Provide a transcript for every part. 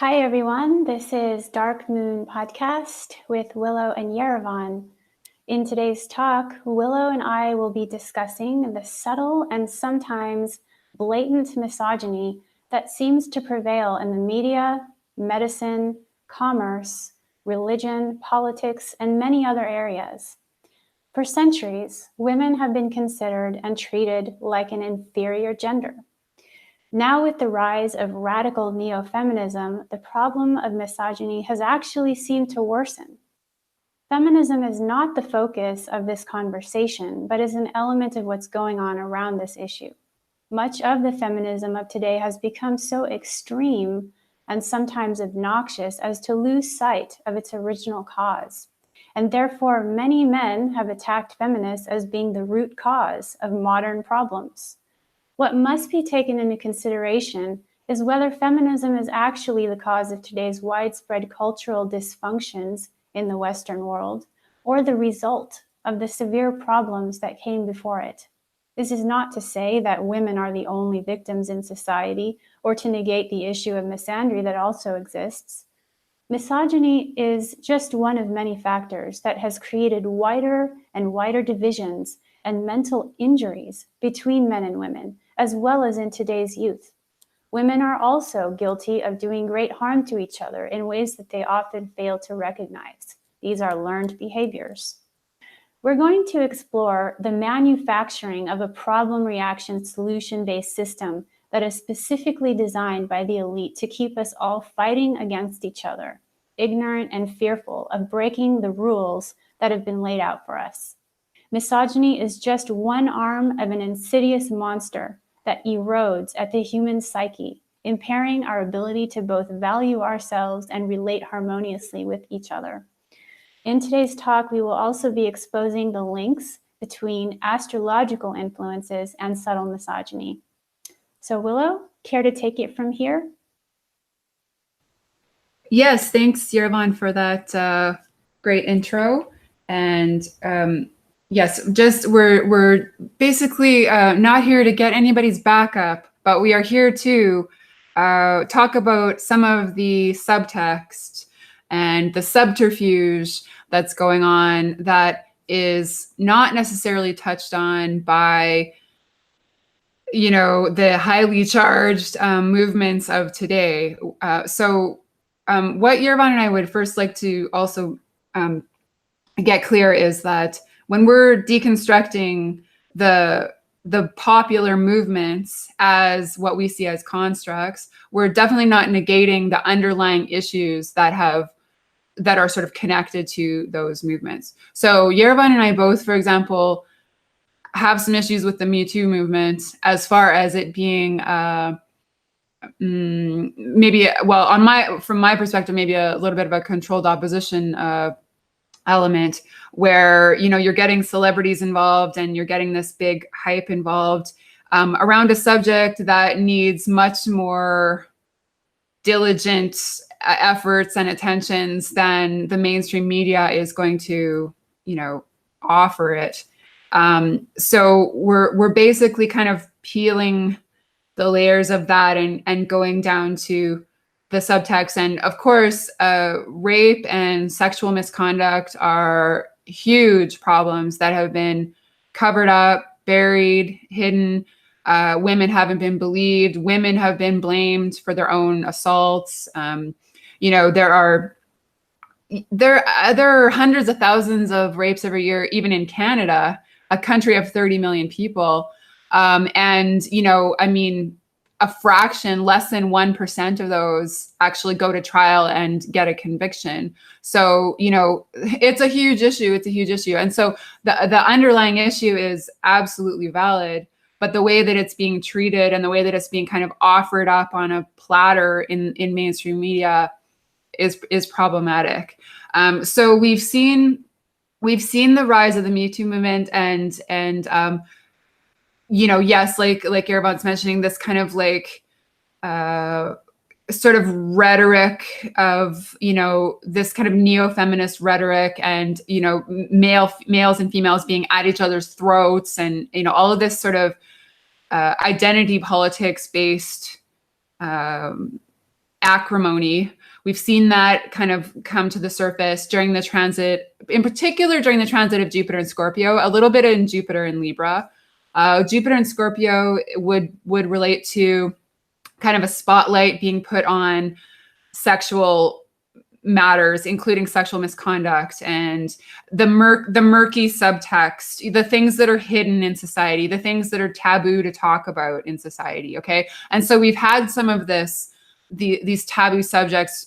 Hi, everyone. This is Dark Moon Podcast with Willow and Yerevan. In today's talk, Willow and I will be discussing the subtle and sometimes blatant misogyny that seems to prevail in the media, medicine, commerce, religion, politics, and many other areas. For centuries, women have been considered and treated like an inferior gender. Now, with the rise of radical neo-feminism, the problem of misogyny has actually seemed to worsen. Feminism is not the focus of this conversation, but is an element of what's going on around this issue. Much of the feminism of today has become so extreme and sometimes obnoxious as to lose sight of its original cause. And therefore, many men have attacked feminists as being the root cause of modern problems. What must be taken into consideration is whether feminism is actually the cause of today's widespread cultural dysfunctions in the Western world, or the result of the severe problems that came before it. This is not to say that women are the only victims in society, or to negate the issue of misandry that also exists. Misogyny is just one of many factors that has created wider and wider divisions and mental injuries between men and women, as well as in today's youth. Women are also guilty of doing great harm to each other in ways that they often fail to recognize. These are learned behaviors. We're going to explore the manufacturing of a problem reaction solution-based system that is specifically designed by the elite to keep us all fighting against each other, ignorant and fearful of breaking the rules that have been laid out for us. Misogyny is just one arm of an insidious monster that erodes at the human psyche, impairing our ability to both value ourselves and relate harmoniously with each other. In today's talk, we will also be exposing the links between astrological influences and subtle misogyny. So Willow, care to take it from here? Yes, thanks, Yerevan, for that great intro. And yes, just we're basically not here to get anybody's back up, but we are here to talk about some of the subtext and the subterfuge that's going on that is not necessarily touched on by, the highly charged movements of today. So what Yerevan and I would first like to also get clear is that when we're deconstructing the popular movements as what we see as constructs, we're definitely not negating the underlying issues that are sort of connected to those movements. So Yerevan and I both, for example, have some issues with the Me Too movement as far as it being maybe, well, from my perspective, maybe a little bit of a controlled opposition element where, you're getting celebrities involved and you're getting this big hype involved around a subject that needs much more diligent efforts and attentions than the mainstream media is going to, offer it. So we're basically kind of peeling the layers of that and going down to the subtext. And of course, rape and sexual misconduct are huge problems that have been covered up, buried, hidden. Women haven't been believed. Women have been blamed for their own assaults. There are hundreds of thousands of rapes every year, even in Canada, a country of 30 million people. A fraction, less than 1% of those actually go to trial and get a conviction. So, it's a huge issue. It's a huge issue. And so the underlying issue is absolutely valid, but the way that it's being treated and the way that it's being kind of offered up on a platter in mainstream media is problematic. So we've seen the rise of the Me Too movement and yes, like Yerevan's mentioning, this kind of sort of rhetoric of, this kind of neo-feminist rhetoric and, males and females being at each other's throats and, all of this sort of identity politics based acrimony. We've seen that kind of come to the surface during the transit, in particular during the transit of Jupiter and Scorpio, a little bit in Jupiter and Libra. Jupiter and Scorpio would relate to kind of a spotlight being put on sexual matters, including sexual misconduct and the murky subtext, the things that are hidden in society, the things that are taboo to talk about in society. Okay. And so we've had some of these taboo subjects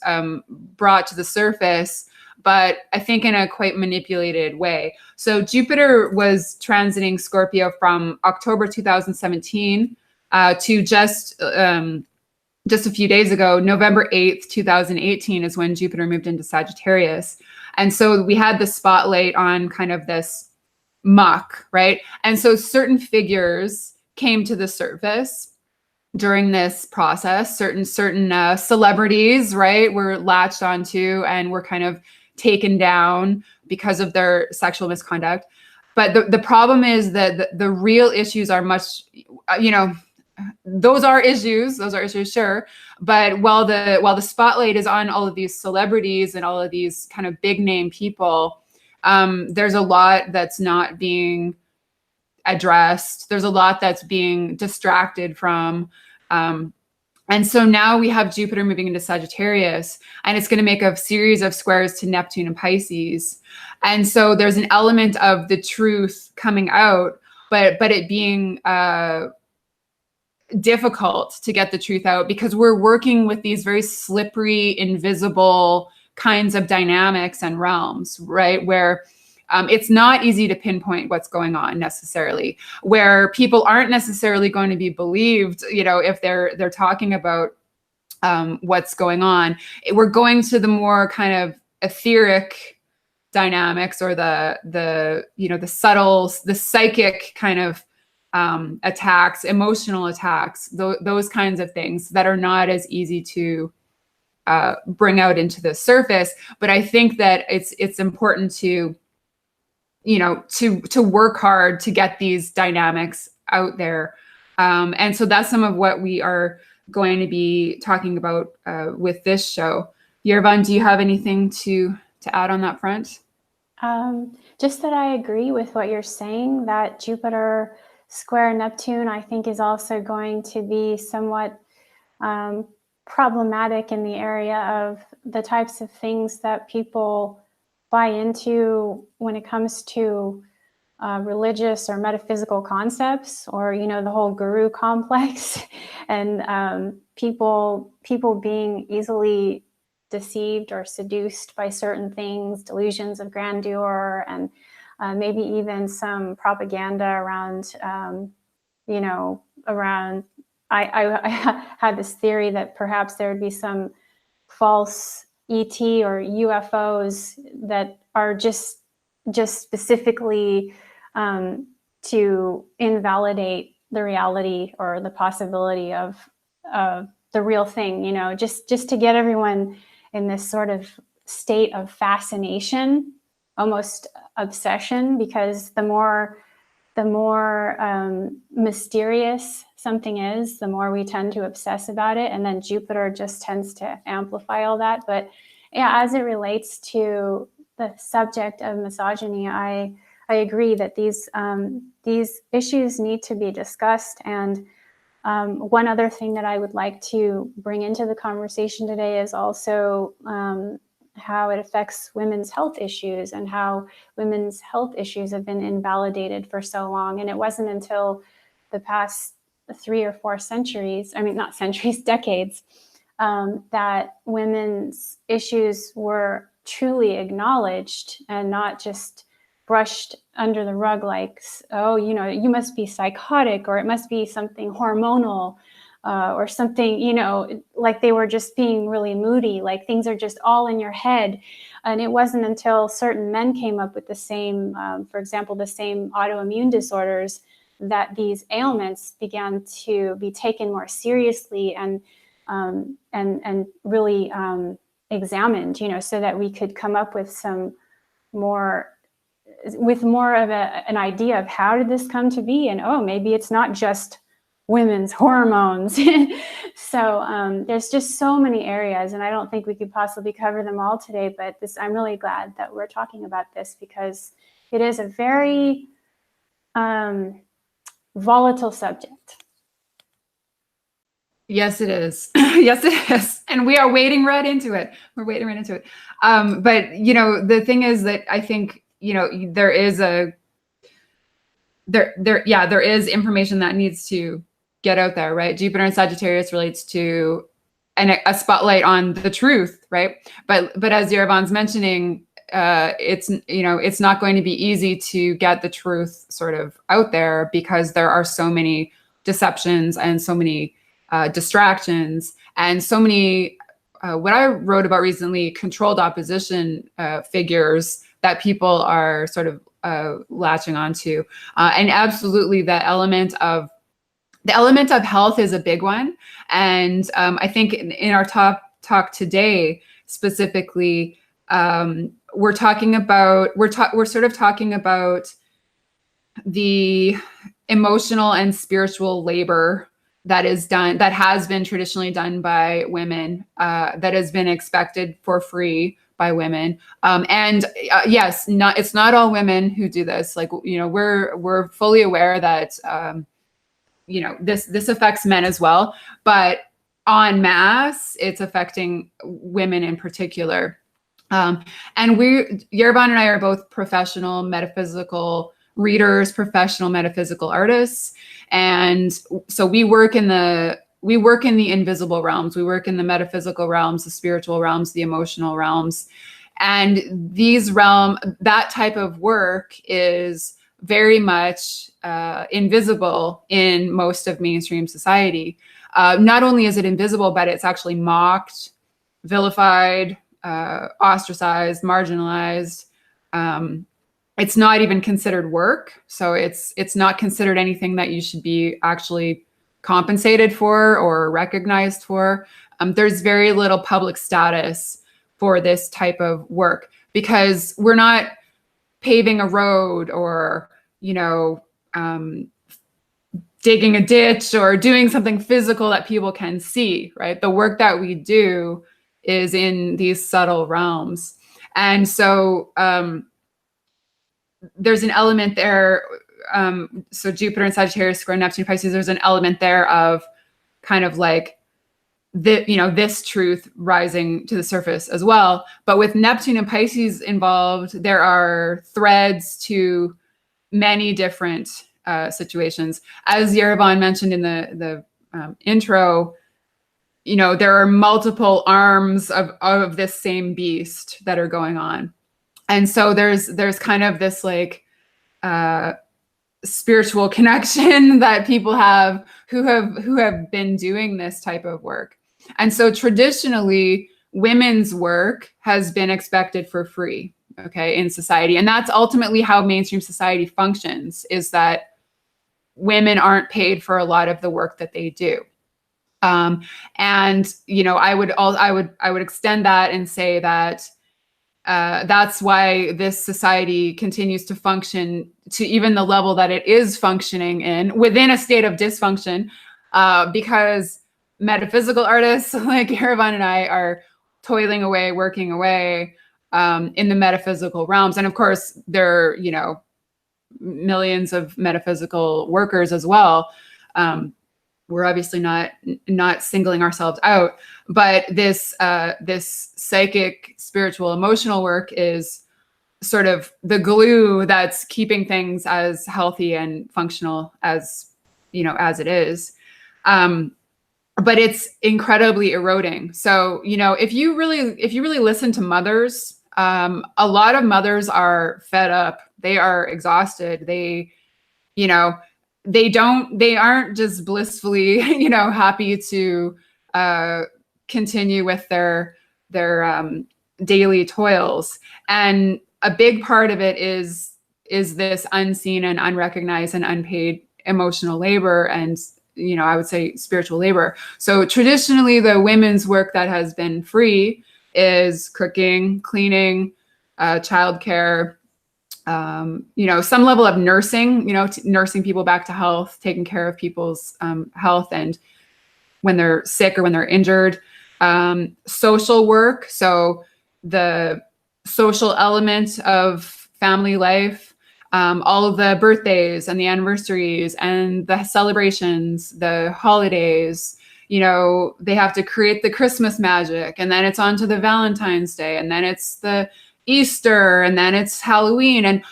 brought to the surface, but I think in a quite manipulated way. So Jupiter was transiting Scorpio from October 2017 to just a few days ago, November 8th, 2018 is when Jupiter moved into Sagittarius. And so we had the spotlight on kind of this muck, right? And so certain figures came to the surface during this process. Certain celebrities, right, were latched onto and were kind of taken down because of their sexual misconduct. But the problem is that the real issues are much, those are issues, sure. But while the spotlight is on all of these celebrities and all of these kind of big name people, there's a lot that's not being addressed. There's a lot that's being distracted from. And so now we have Jupiter moving into Sagittarius, and it's going to make a series of squares to Neptune and Pisces. And so there's an element of the truth coming out, but it being difficult to get the truth out because we're working with these very slippery, invisible kinds of dynamics and realms, right? Where it's not easy to pinpoint what's going on necessarily, where people aren't necessarily going to be believed, if they're talking about what's going on. We're going to the more kind of etheric dynamics, or the subtle, the psychic kind of attacks, emotional attacks, those kinds of things that are not as easy to bring out into the surface. But I think that it's important to work hard to get these dynamics out there. And so that's some of what we are going to be talking about with this show. Yerevan, do you have anything to add on that front? Just that I agree with what you're saying, that Jupiter square Neptune, I think, is also going to be somewhat problematic in the area of the types of things that people buy into when it comes to religious or metaphysical concepts, or the whole guru complex, and people being easily deceived or seduced by certain things, delusions of grandeur, and maybe even some propaganda around I had this theory that perhaps there would be some false ET or UFOs that are just specifically to invalidate the reality or the possibility of the real thing, just to get everyone in this sort of state of fascination, almost obsession, because the more mysterious something is, the more we tend to obsess about it. And then Jupiter just tends to amplify all that. But yeah, as it relates to the subject of misogyny, I agree that these issues need to be discussed. And one other thing that I would like to bring into the conversation today is also how it affects women's health issues, and how women's health issues have been invalidated for so long. And it wasn't until the past 3 or 4 centuries, not centuries, decades, that women's issues were truly acknowledged and not just brushed under the rug like, oh, you must be psychotic, or it must be something hormonal, or something, like they were just being really moody, like things are just all in your head. And it wasn't until certain men came up with the same, for example, the same autoimmune disorders, that these ailments began to be taken more seriously and really examined, so that we could come up with more of an idea of how did this come to be, and maybe it's not just women's hormones. So there's just so many areas, and I don't think we could possibly cover them all today, but I'm really glad that we're talking about this because it is a very volatile subject. Yes, it is. Yes, it is. And we are wading right into it. We're wading right into it. But, the thing is that I think, there is there is information that needs to get out there, right? Jupiter in Sagittarius relates to a spotlight on the truth, right? But as Yerevan's mentioning, it's not going to be easy to get the truth sort of out there because there are so many deceptions and so many distractions and so many what I wrote about recently, controlled opposition figures that people are sort of latching onto. And absolutely the element of health is a big one. And I think in our talk today, specifically, we're sort of talking about the emotional and spiritual labor that has been traditionally done by women, that has been expected for free by women. Yes, it's not all women who do this. Like, we're fully aware that, this affects men as well, but en masse, it's affecting women in particular. And Yerevan and I are both professional metaphysical readers, professional metaphysical artists. And so we work in the invisible realms. We work in the metaphysical realms, the spiritual realms, the emotional realms. And that type of work is very much invisible in most of mainstream society. Not only is it invisible, but it's actually mocked, vilified, ostracized, marginalized. It's not even considered work. So it's not considered anything that you should be actually compensated for or recognized for. There's very little public status for this type of work because we're not paving a road or, digging a ditch or doing something physical that people can see, right? The work that we do is in these subtle realms. And so there's an element there. So Jupiter and Sagittarius square Neptune Pisces, there's an element there of kind of like this truth rising to the surface as well. But with Neptune and Pisces involved, there are threads to many different situations. As Yerevan mentioned in the intro, there are multiple arms of this same beast that are going on. And so there's kind of this like spiritual connection that people have who have been doing this type of work. And so traditionally, women's work has been expected for free, okay, in society. And that's ultimately how mainstream society functions, is that women aren't paid for a lot of the work that they do. And I would extend that and say that that's why this society continues to function to even the level that it is functioning in, within a state of dysfunction, because metaphysical artists like Yerevan and I are toiling away, working away in the metaphysical realms. And of course, there are, millions of metaphysical workers as well. We're obviously not singling ourselves out, but this psychic, spiritual, emotional work is sort of the glue that's keeping things as healthy and functional as it is. But it's incredibly eroding. So, if you really listen to mothers, a lot of mothers are fed up. They are exhausted. They aren't just blissfully, happy to continue with their daily toils. And a big part of it is this unseen and unrecognized and unpaid emotional labor and, I would say spiritual labor. So traditionally, the women's work that has been free is cooking, cleaning, childcare, some level of nursing, nursing people back to health, taking care of people's health and when they're sick or when they're injured. Social work, so the social element of family life, all of the birthdays and the anniversaries and the celebrations, the holidays, they have to create the Christmas magic, and then it's on to the Valentine's Day, and then it's the Easter, and then it's Halloween, and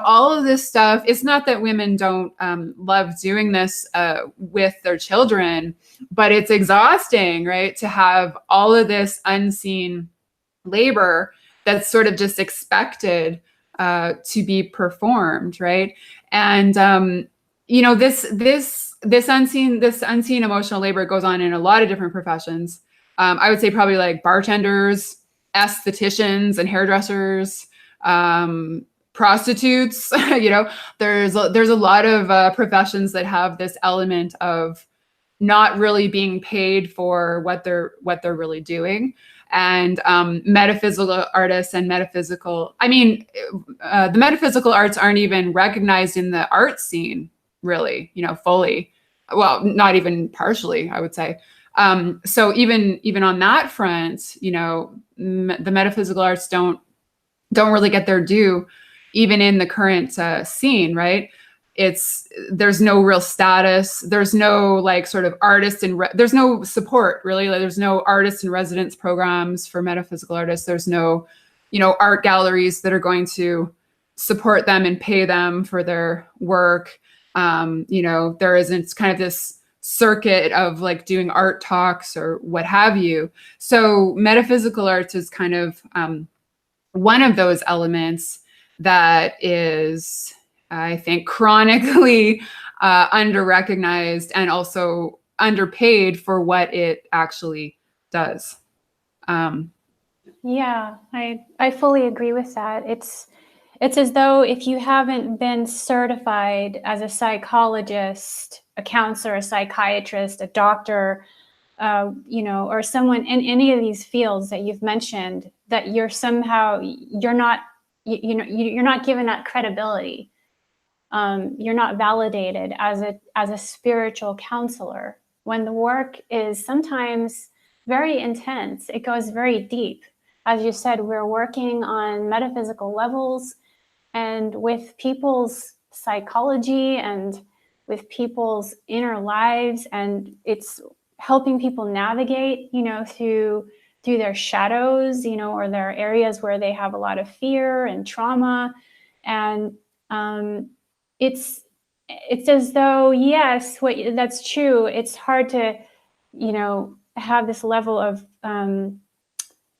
all of this stuff. It's not that women don't love doing this with their children, but it's exhausting, right? To have all of this unseen labor that's sort of just expected to be performed, right? And this unseen emotional labor goes on in a lot of different professions. I would say probably like bartenders, estheticians and hairdressers, prostitutes. There's a lot of professions that have this element of not really being paid for what they're really doing. And metaphysical artists and the metaphysical arts aren't even recognized in the art scene, really, fully. Well, not even partially, I would say. So even on that front, the metaphysical arts don't really get their due, even in the current scene, right? There's no real status. There's no like sort of artist and there's no support, really. Like, there's no artist in residence programs for metaphysical artists. There's no, art galleries that are going to support them and pay them for their work. There isn't kind of this circuit of like doing art talks or what have you. So metaphysical arts is kind of one of those elements that is, I think, chronically under-recognized and also underpaid for what it actually does. Yeah, I fully agree with that. It's as though if you haven't been certified as a psychologist, a counselor, a psychiatrist, a doctor, or someone in any of these fields that you've mentioned, that you're not given that credibility. You're not validated as a spiritual counselor, when the work is sometimes very intense. It goes very deep. As you said, we're working on metaphysical levels and with people's psychology and with people's inner lives, and it's helping people navigate, through their shadows, or their areas where they have a lot of fear and trauma. And it's as though, yes, that's true. It's hard to, have this level of,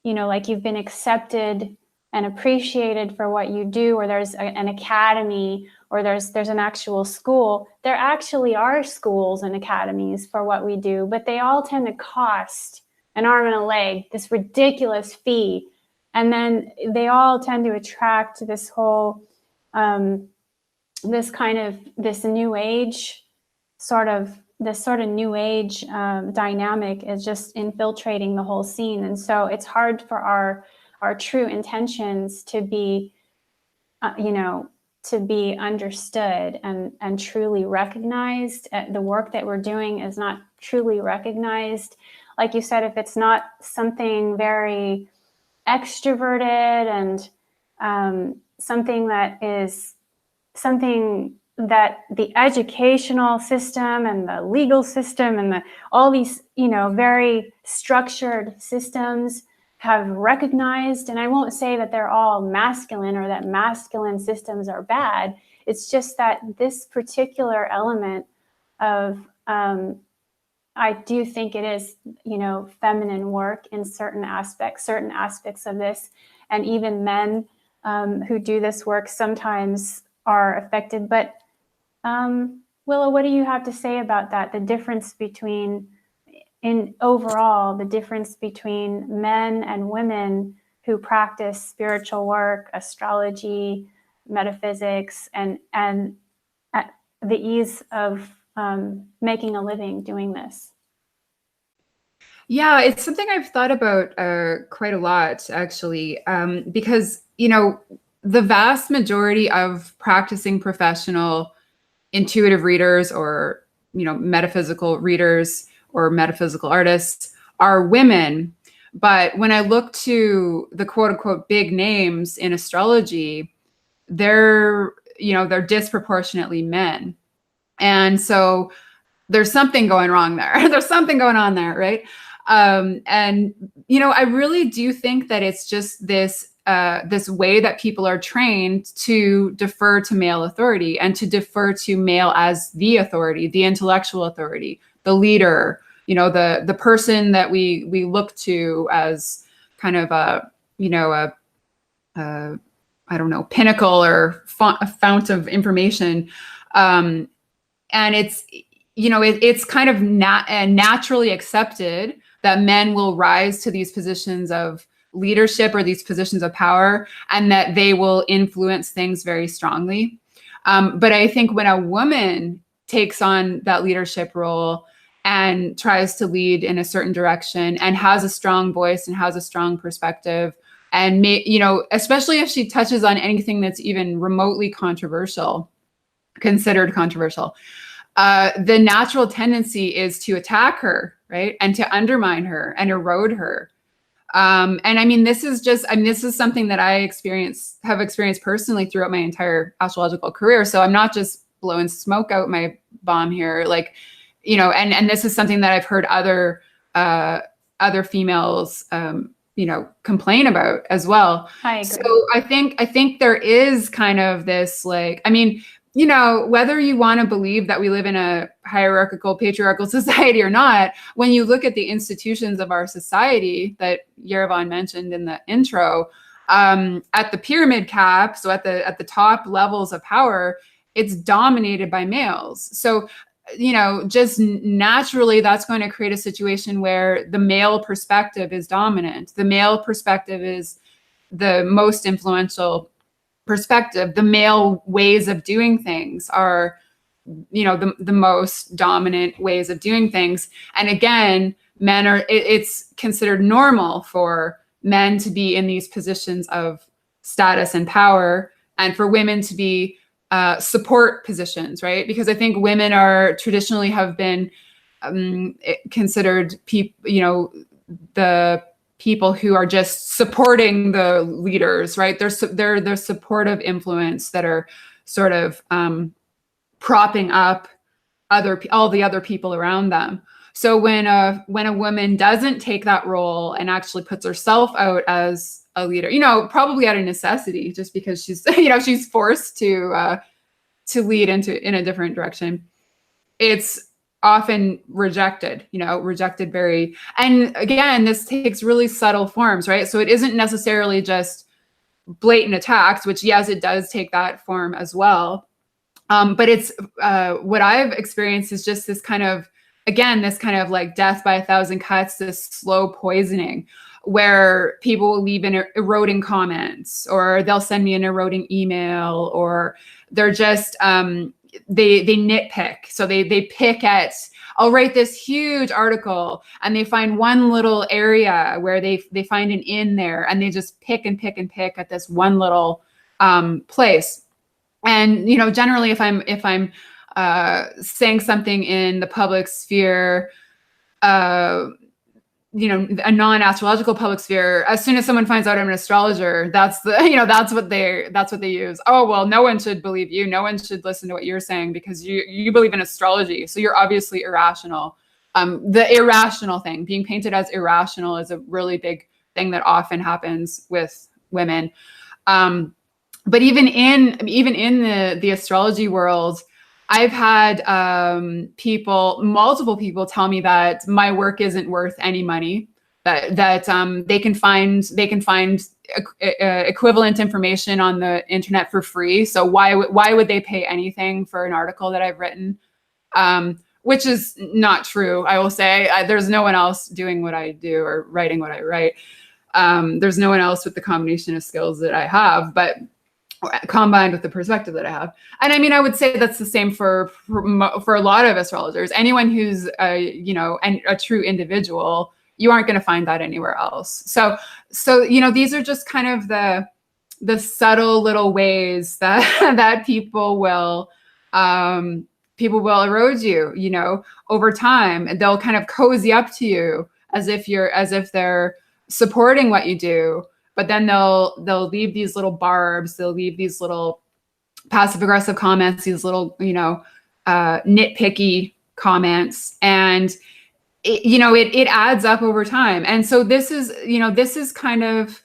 like you've been accepted and appreciated for what you do, or there's an academy, or there's an actual school. There actually are schools and academies for what we do, but they all tend to cost an arm and a leg, this ridiculous fee. And then they all tend to attract this whole, this new age new age dynamic is just infiltrating the whole scene. And so it's hard for our true intentions to be, to be understood and truly recognized. The work that we're doing is not truly recognized. Like you said, if it's not something very extroverted and something that the educational system and the legal system and all these, very structured systems have recognized. And I won't say that they're all masculine or that masculine systems are bad. It's just that this particular element of, I do think it is, feminine work in certain aspects of this. And even men who do this work sometimes are affected. But Willow, what do you have to say about that? The difference between, the difference between men and women who practice spiritual work, astrology, metaphysics, and at the ease of making a living doing this. Yeah, it's something I've thought about quite a lot, actually, because, the vast majority of practicing professional intuitive readers or, metaphysical readers or metaphysical artists are women. But when I look to the quote unquote big names in astrology, they're disproportionately men. And so there's something going wrong there. There's something going on there, right? And I really do think that it's just this way that people are trained to defer to male authority and to defer to male as the authority, the intellectual authority, the leader, the person that we look to as kind of a I don't know, pinnacle or fount of information. And it's, it's kind of naturally accepted that men will rise to these positions of leadership or these positions of power, and that they will influence things very strongly. But I think when a woman takes on that leadership role and tries to lead in a certain direction and has a strong voice and has a strong perspective, and especially if she touches on anything that's even remotely considered controversial, the natural tendency is to attack her, right? And to undermine her and erode her. And I mean, this is something that I have experienced personally throughout my entire astrological career. So I'm not just blowing smoke out my bomb here, and this is something that I've heard other females, complain about as well. I agree. So I think there is kind of this, whether you want to believe that we live in a hierarchical, patriarchal society or not, when you look at the institutions of our society that Yerevan mentioned in the intro, at the pyramid cap, so at the top levels of power, it's dominated by males. So, just naturally, that's going to create a situation where the male perspective is dominant. The male perspective is the most influential perspective. The male ways of doing things are, the most dominant ways of doing things. And again, it's considered normal for men to be in these positions of status and power, and for women to be support positions, right? Because I think women traditionally have been considered the people who are just supporting the leaders, right? They're supportive influence that are sort of propping up all the other people around them. So when a woman doesn't take that role and actually puts herself out as a leader, probably out of necessity, just because she's, she's forced to lead in a different direction, it's often rejected, and again, this takes really subtle forms, right? So it isn't necessarily just blatant attacks, which yes, it does take that form as well. But it's what I've experienced is just this kind of like death by a thousand cuts, this slow poisoning, where people will leave in eroding comments, or they'll send me an eroding email, or they're just they nitpick. So they pick at, I'll write this huge article and they find one little area where they find an in there, and they just pick and pick and pick at this one little place. And generally, if I'm saying something in the public sphere, a non-astrological public sphere, as soon as someone finds out I'm an astrologer, that's what they use. Oh, well, no one should believe you. No one should listen to what you're saying because you believe in astrology. So you're obviously irrational. The irrational thing, being painted as irrational, is a really big thing that often happens with women. But even in the astrology world, I've had multiple people tell me that my work isn't worth any money, that they can find equivalent information on the internet for free. So why would they pay anything for an article that I've written? Which is not true. I will say there's no one else doing what I do or writing what I write. There's no one else with the combination of skills that I have, but combined with the perspective that I have. And I mean, I would say that's the same for a lot of astrologers. Anyone who's a true individual, you aren't going to find that anywhere else. So these are just kind of the the subtle little ways that that people will erode you, you know, over time. And they'll kind of cozy up to you as if they're supporting what you do, but then they'll leave these little barbs, they'll leave these little passive aggressive comments, these little, you know, nitpicky comments, and it adds up over time. And so this is kind of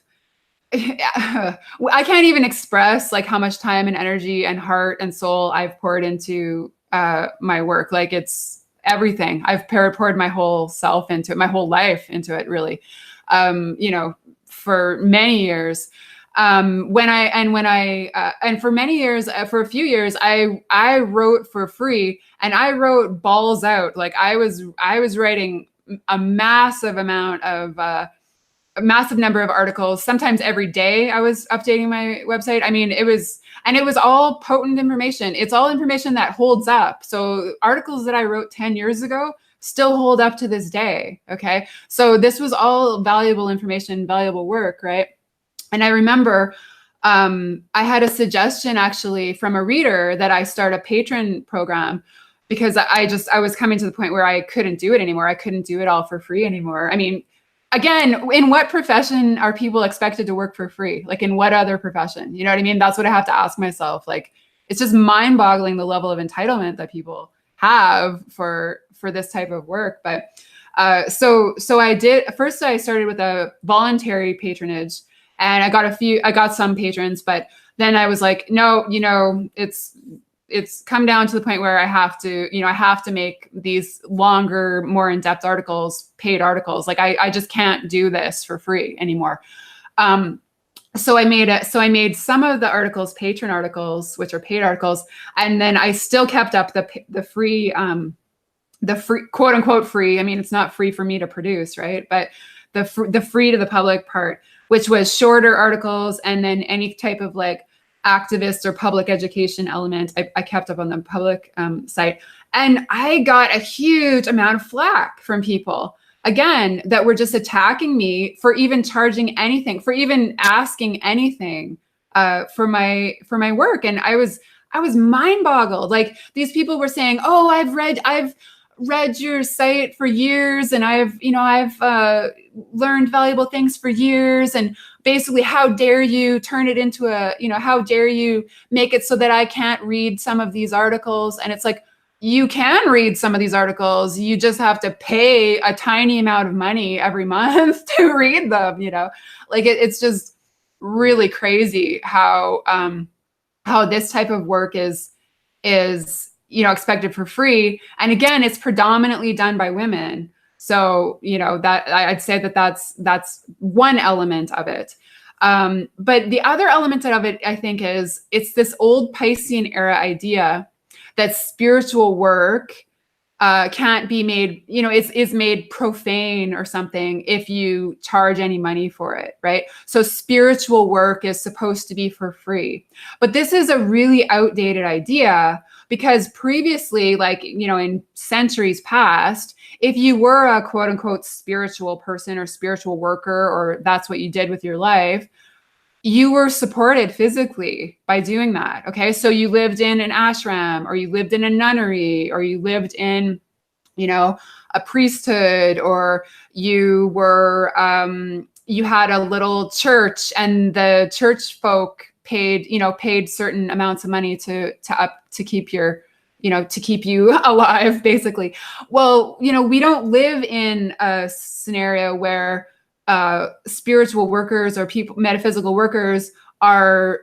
I can't even express like how much time and energy and heart and soul I've poured into my work. Like, it's everything. I've poured my whole self into it, my whole life into it, really. You know, for many years. For many years, for a few years, I wrote for free, and I wrote balls out. Like, I was writing a massive number of articles. Sometimes every day I was updating my website. I mean, it was all potent information. It's all information that holds up. So articles that I wrote 10 years ago still hold up to this day. Okay. So this was all valuable information, valuable work. Right. And I remember I had a suggestion actually from a reader that I start a patron program, because I was coming to the point where I couldn't do it anymore. I couldn't do it all for free anymore. I mean, again, in what profession are people expected to work for free? Like, in what other profession? You know what I mean? That's what I have to ask myself. Like, it's just mind-boggling the level of entitlement that people have for this type of work. But so I did. First, I started with a voluntary patronage, and I got some patrons, but then I was like, no, you know, it's come down to the point where I have to make these longer, more in-depth articles, paid articles. Like, I just can't do this for free anymore. So I made some of the articles patron articles, which are paid articles. And then I still kept up the free, quote unquote free. I mean, it's not free for me to produce, right? But the free to the public part, which was shorter articles, and then any type of like activist or public education element, I kept up on the public site. And I got a huge amount of flack from people, again, that were just attacking me for even charging anything, for even asking anything for my work. And I was mind boggled. Like, these people were saying, oh, I've read your site for years, and I've learned valuable things for years, and basically, how dare you turn it into how dare you make it so that I can't read some of these articles? And it's like, you can read some of these articles, you just have to pay a tiny amount of money every month to read them, you know. Like, it's just really crazy how this type of work is expected for free. And again, it's predominantly done by women. So, you know, that I'd say that's one element of it. But the other element of it, I think, is it's this old Piscean era idea that spiritual work can't be made, you know, is made profane or something if you charge any money for it, right? So spiritual work is supposed to be for free. But this is a really outdated idea, because previously, like, you know, in centuries past, if you were a quote unquote spiritual person or spiritual worker, or that's what you did with your life, you were supported physically by doing that. Okay. So you lived in an ashram, or you lived in a nunnery, or you lived in, you know, a priesthood, or you were, you had a little church, and the church folk paid certain amounts of money to keep your, you know, to keep you alive, basically. Well, you know, we don't live in a scenario where spiritual workers or metaphysical workers are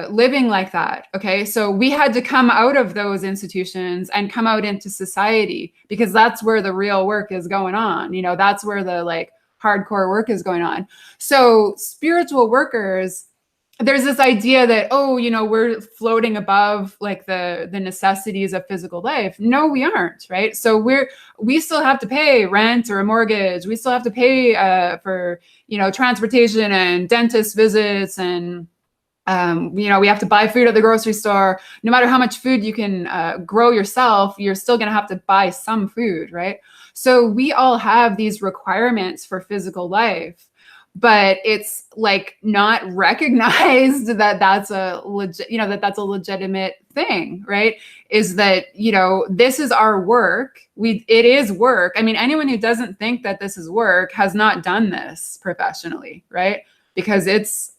living like that. Okay. So we had to come out of those institutions and come out into society, because that's where the real work is going on. You know, that's where the like hardcore work is going on. So spiritual workers, there's this idea that, oh, you know, we're floating above like the necessities of physical life. No, we aren't, right? So we still have to pay rent or a mortgage. We still have to pay for, you know, transportation and dentist visits, and you know, we have to buy food at the grocery store. No matter how much food you can grow yourself, you're still going to have to buy some food, right? So we all have these requirements for physical life. but it's like not recognized that that's a legit, that's a legitimate thing, right? Is that, this is our work. It is work. I mean, anyone who doesn't think that this is work has not done this professionally, right? Because it's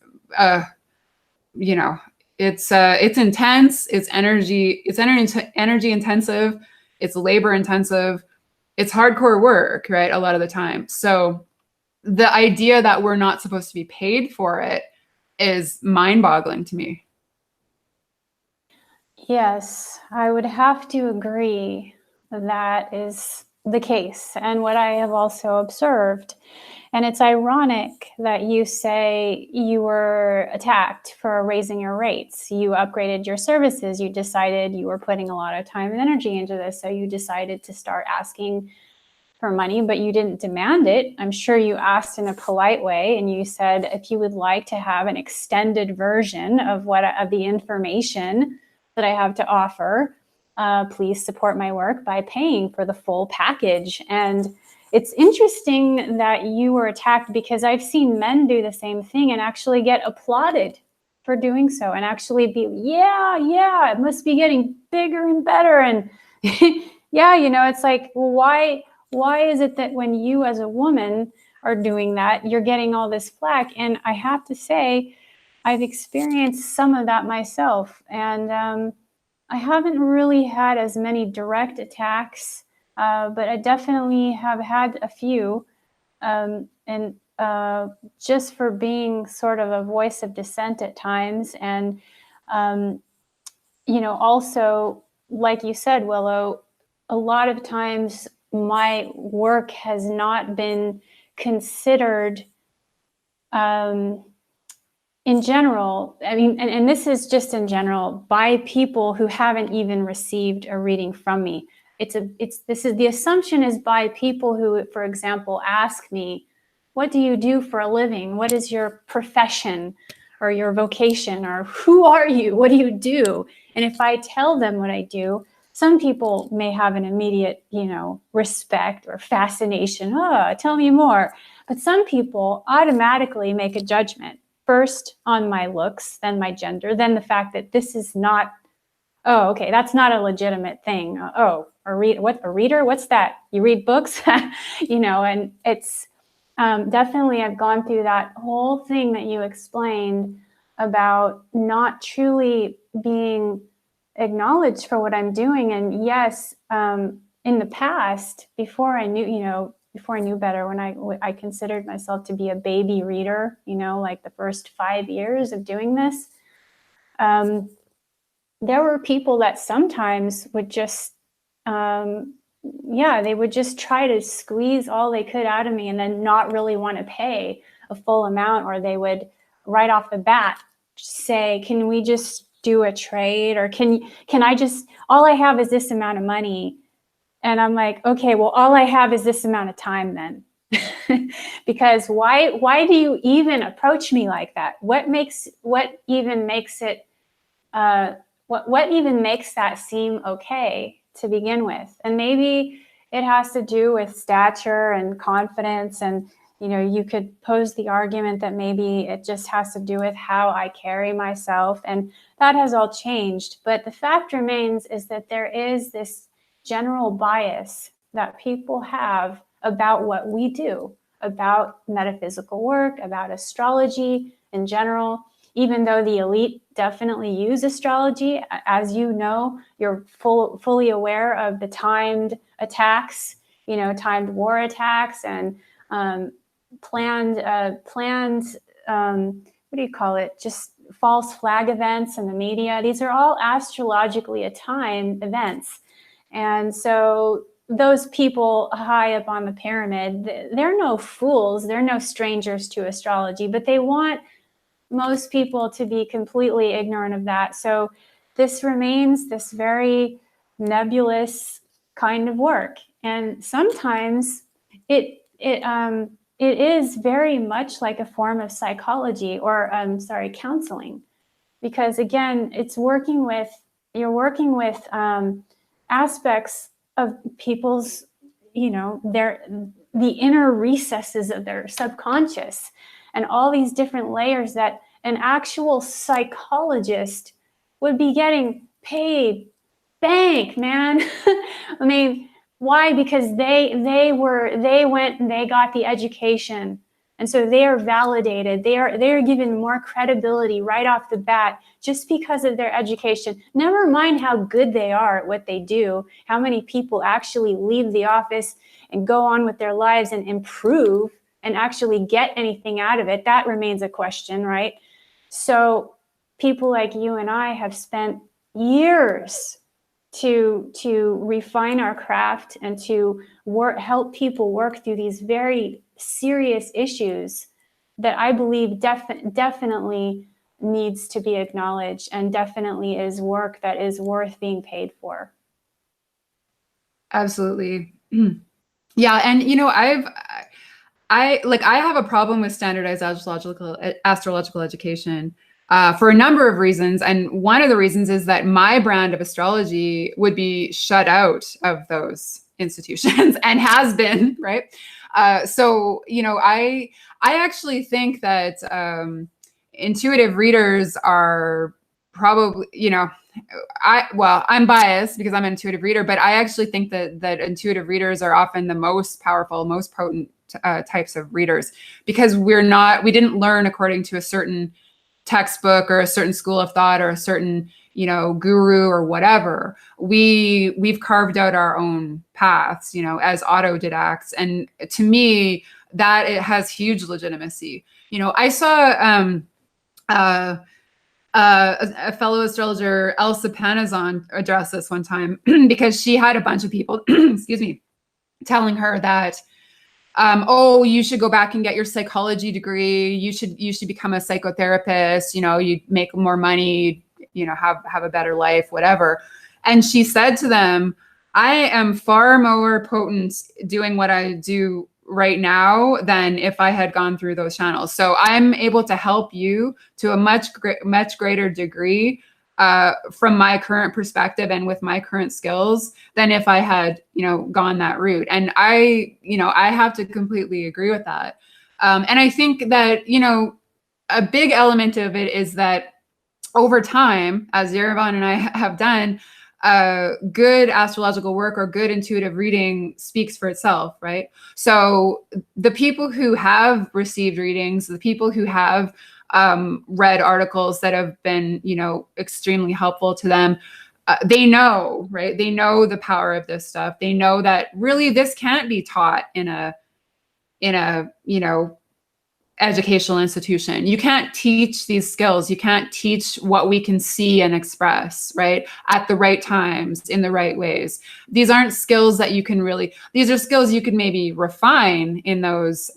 intense, it's energy intensive, it's labor intensive, it's hardcore work, right? A lot of the time. So the idea that we're not supposed to be paid for it is mind-boggling to me. Yes, I would have to agree that is the case, and what I have also observed. And it's ironic that you say you were attacked for raising your rates. You upgraded your services. You decided you were putting a lot of time and energy into this, so you decided to start asking for money, but you didn't demand it. I'm sure you asked in a polite way, and you said, if you would like to have an extended version of the information that I have to offer, please support my work by paying for the full package. And it's interesting that you were attacked, because I've seen men do the same thing and actually get applauded for doing so, and actually be, yeah, it must be getting bigger and better. And yeah, it's like, well, why is it that when you as a woman are doing that, you're getting all this flack? And I have to say, I've experienced some of that myself. And I haven't really had as many direct attacks, but I definitely have had a few. And just for being sort of a voice of dissent at times. And, also, like you said, Willow, a lot of times my work has not been considered in general. I mean, and this is just in general, by people who haven't even received a reading from me. The assumption is by people who, for example, ask me, what do you do for a living? What is your profession or your vocation, or who are you? What do you do? And if I tell them what I do, some people may have an immediate, respect or fascination. Oh, tell me more. But some people automatically make a judgment, first on my looks, then my gender, then the fact that this is not, oh, okay, that's not a legitimate thing. Oh, a reader? What's that? You read books? And it's definitely, I've gone through that whole thing that you explained about not truly being acknowledged for what I'm doing. And yes, in the past, before I knew better, when I considered myself to be a baby reader, like the first 5 years of doing this, there were people that sometimes would just, they would just try to squeeze all they could out of me and then not really want to pay a full amount, or they would right off the bat say, can we just do a trade, or can I just, all I have is this amount of money. And I'm like, okay, well, all I have is this amount of time then. Because why do you even approach me like that? What even makes that seem okay to begin with? And maybe it has to do with stature and confidence, and you could pose the argument that maybe it just has to do with how I carry myself, and that has all changed. But the fact remains is that there is this general bias that people have about what we do, about metaphysical work, about astrology in general. Even though the elite definitely use astrology, as you know, you're fully aware of the timed attacks, timed war attacks, and planned what do you call it? Just false flag events in the media. These are all astrologically timed events. And so those people high up on the pyramid, they're no fools. They're no strangers to astrology, but they want most people to be completely ignorant of that. So this remains this very nebulous kind of work. And sometimes it is very much like a form of psychology, or counseling, because again, you're working with aspects of people's, the inner recesses of their subconscious. and all these different layers that an actual psychologist would be getting paid bank, man. I mean, why? Because they went and they got the education, and so they are validated. They are given more credibility right off the bat just because of their education. Never mind how good they are at what they do, how many people actually leave the office and go on with their lives and improve and actually get anything out of it. That remains a question, right? So people like you and I have spent years to refine our craft and to help people work through these very serious issues that I believe definitely needs to be acknowledged and definitely is work that is worth being paid for. Absolutely. Yeah. And, I have a problem with standardized astrological education for a number of reasons. And one of the reasons is that my brand of astrology would be shut out of those institutions and has been, right? So, I actually think that intuitive readers are probably, I'm biased because I'm an intuitive reader, but I actually think that intuitive readers are often the most powerful, most potent types of readers, because we didn't learn according to a certain textbook or a certain school of thought or a certain, guru or whatever. We've carved out our own paths, as autodidacts. And to me, that it has huge legitimacy. I saw, a fellow astrologer, Elsa Panazon, address this one time because she had a bunch of people, excuse me, telling her that, you should go back and get your psychology degree. You should become a psychotherapist. You'd make more money, have a better life, whatever. And she said to them, I am far more potent doing what I do right now than if I had gone through those channels. So I'm able to help you to a much greater degree from my current perspective and with my current skills than if I had, gone that route. And I have to completely agree with that. And I think that, a big element of it is that over time, as Yerevan and I have done, good astrological work or good intuitive reading speaks for itself, right? So the people who have received readings, the people who have read articles that have been, extremely helpful to them, they know, right? They know the power of this stuff. They know that really this can't be taught in a educational institution. You can't teach these skills. You can't teach what we can see and express, right? At the right times, in the right ways. These aren't skills that you can these are skills you can maybe refine in those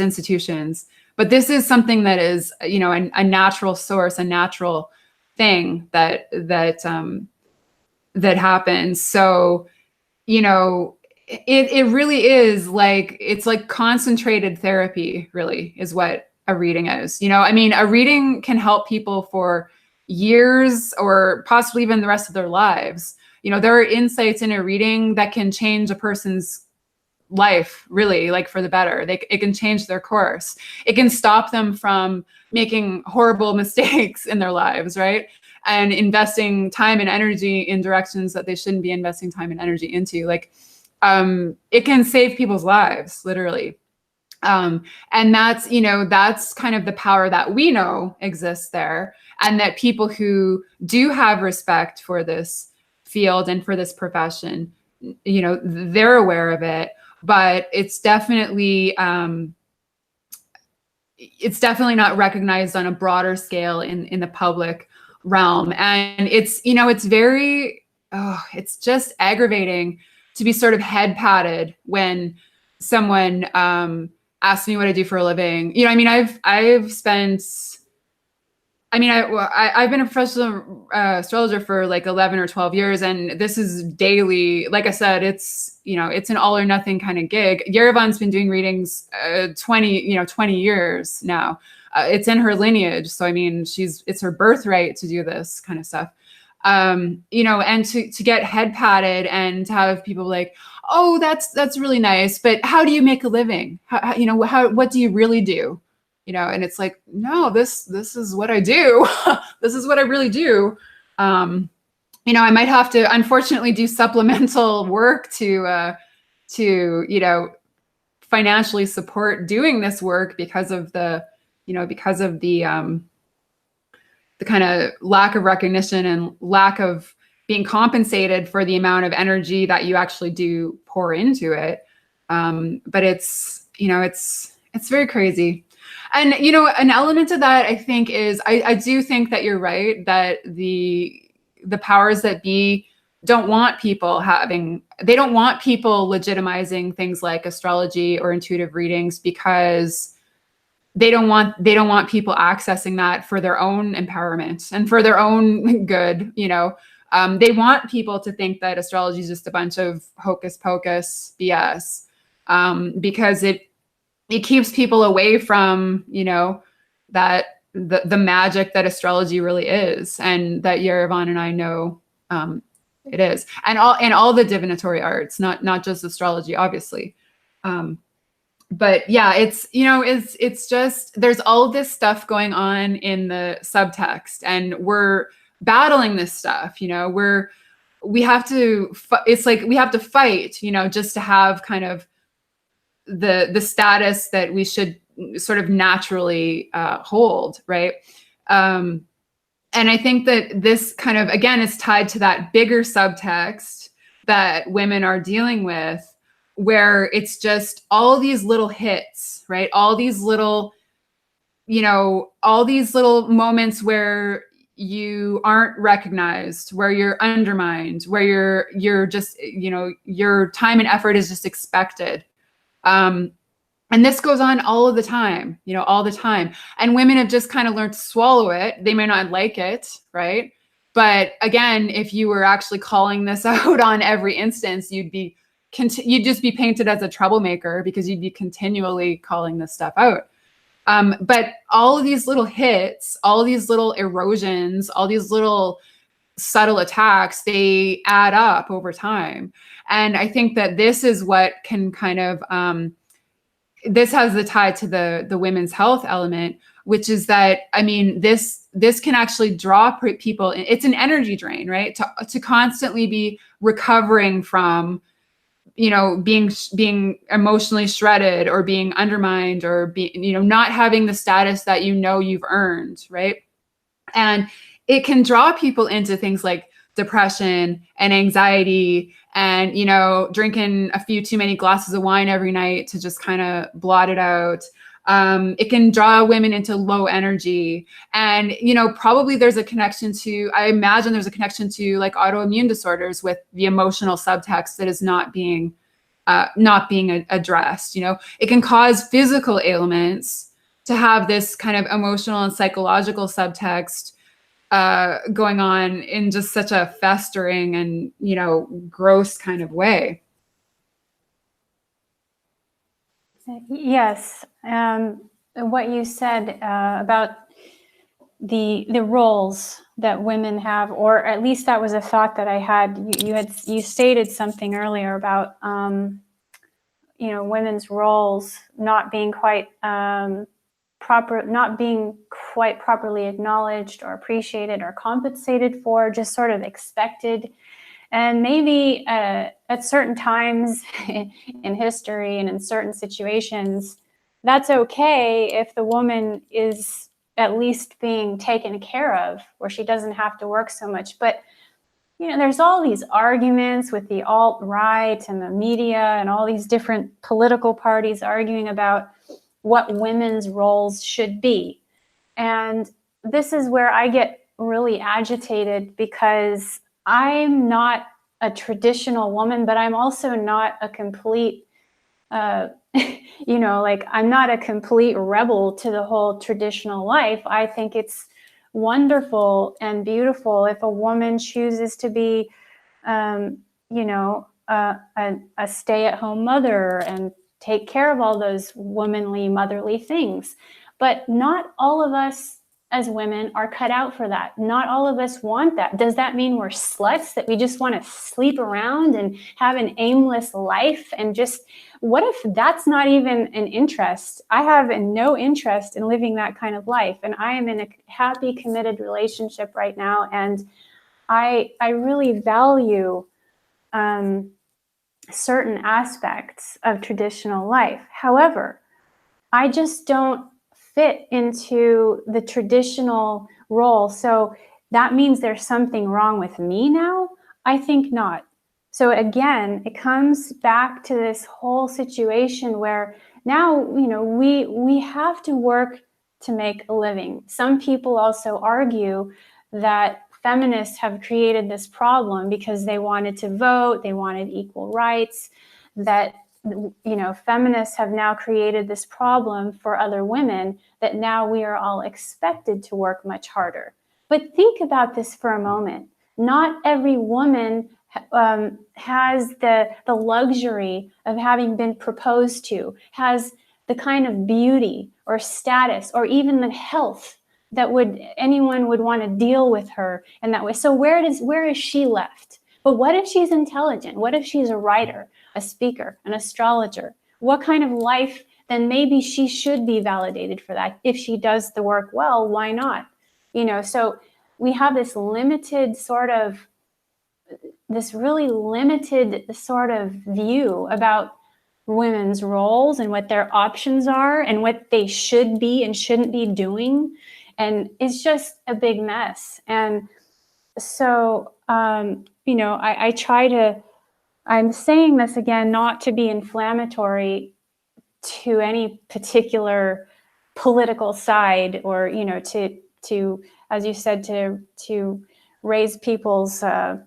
institutions. But this is something that is, a natural source, a natural thing that happens. So, it really is it's like concentrated therapy, really, is what a reading is. A reading can help people for years or possibly even the rest of their lives. There are insights in a reading that can change a person's life, really, for the better. It can change their course. It can stop them from making horrible mistakes in their lives, right? And investing time and energy in directions that they shouldn't be investing time and energy into. It can save people's lives, literally. And that's kind of the power that we know exists there, and that people who do have respect for this field and for this profession, they're aware of it. But it's definitely not recognized on a broader scale in the public realm. And it's it's just aggravating to be sort of head patted when someone asks me what I do for a living. I've spent, I've been a professional astrologer for 11 or 12 years, and this is daily. Like I said, it's an all or nothing kind of gig. Yerevan's been doing readings 20 years now. It's in her lineage. So, it's her birthright to do this kind of stuff. And to get head patted and to have people oh, that's really nice, but how do you make a living? What do you really do? And it's like, no, this is what I do. This is what I really do. I might have to, unfortunately, do supplemental work to financially support doing this work because of the kind of lack of recognition and lack of being compensated for the amount of energy that you actually do pour into it. But it's very crazy. And, an element of that, I think, is I do think that you're right, that the powers that be don't want people legitimizing things like astrology or intuitive readings, because they don't want people accessing that for their own empowerment and for their own good. They want people to think that astrology is just a bunch of hocus pocus BS, because it keeps people away from, that the magic that astrology really is, and that Yerevan and I know it is, and all the divinatory arts, not just astrology, obviously. But yeah, it's just, there's all this stuff going on in the subtext, and we're battling this stuff. We have to, it's like we have to fight, just to have kind of the status that we should sort of naturally hold, right? And I think that this kind of, again, is tied to that bigger subtext that women are dealing with, where it's just all these little hits, right? All these little moments where you aren't recognized, where you're undermined, where you're just, your time and effort is just expected. And this goes on all of the time, all the time. And women have just kind of learned to swallow it. They may not like it, right? But again, if you were actually calling this out on every instance, you'd just be painted as a troublemaker, because you'd be continually calling this stuff out. But all of these little hits, all these little erosions, all these little subtle attacks, they add up over time. And I think that this is what can kind of, this has the tie to the women's health element, which is that, I mean, this can actually draw people. It's an energy drain, right? To constantly be recovering from, being emotionally shredded, or being undermined, or not having the status that you've earned, right? And it can draw people into things like depression and anxiety, and drinking a few too many glasses of wine every night to just kind of blot it out. It can draw women into low energy, and probably there's a connection to, I imagine there's a connection to, like, autoimmune disorders with the emotional subtext that is not being addressed. It can cause physical ailments to have this kind of emotional and psychological subtext going on in just such a festering and gross kind of way. Yes, what you said about the roles that women have, or at least that was a thought that I had. You stated something earlier about women's roles not being quite properly acknowledged or appreciated or compensated for, just sort of expected. And maybe at certain times in history and in certain situations, that's okay if the woman is at least being taken care of, where she doesn't have to work so much. But there's all these arguments with the alt-right and the media and all these different political parties arguing about what women's roles should be. And this is where I get really agitated, because I'm not a traditional woman, but I'm also not a complete, I'm not a complete rebel to the whole traditional life. I think it's wonderful and beautiful if a woman chooses to be, a stay-at-home mother and take care of all those womanly, motherly things. But not all of us as women are cut out for that. Not all of us want that. Does that mean we're sluts, that we just want to sleep around and have an aimless life? And just, what if that's not even an interest? I have no interest in living that kind of life. And I am in a happy, committed relationship right now. And I really value certain aspects of traditional life. However, I just don't fit into the traditional role. So that means there's something wrong with me now? I think not. So again, it comes back to this whole situation where now, we have to work to make a living. Some people also argue that feminists have created this problem because they wanted to vote, they wanted equal rights, that feminists have now created this problem for other women, that now we are all expected to work much harder. But think about this for a moment. Not every woman has the luxury of having been proposed to, has the kind of beauty or status or even the health that anyone would want to deal with her in that way. So where is she left? But what if she's intelligent? What if she's a writer, a speaker, an astrologer? What kind of life? Then maybe she should be validated for that. If she does the work well, why not? So we have this really limited sort of view about women's roles and what their options are and what they should be and shouldn't be doing. And it's just a big mess. And so, I try to, I'm saying this again, not to be inflammatory to any particular political side or, to, as you said, to raise people's, I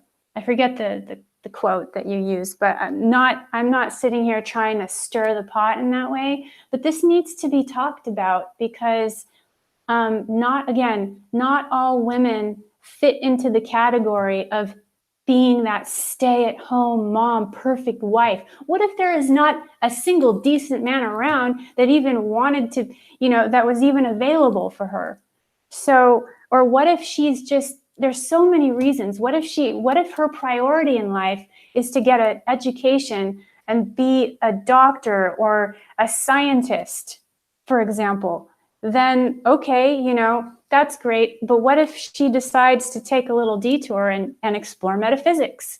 forget the quote that you used, but I'm not sitting here trying to stir the pot in that way, but this needs to be talked about because not all women fit into the category of being that stay-at-home mom, perfect wife. What if there is not a single decent man around that even wanted to, that was even available for her? So, or what if there's so many reasons. What if her priority in life is to get an education and be a doctor or a scientist, for example? Then, okay, that's great. But what if she decides to take a little detour and explore metaphysics?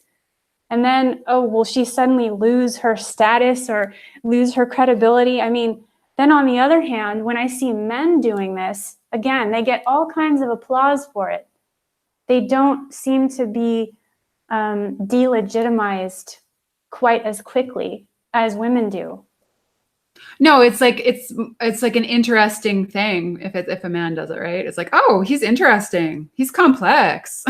And then, will she suddenly lose her status or lose her credibility? I mean, then on the other hand, when I see men doing this, again, they get all kinds of applause for it. They don't seem to be delegitimized quite as quickly as women do. No, it's like an interesting thing if a man does it, right? It's like, oh, he's interesting, he's complex,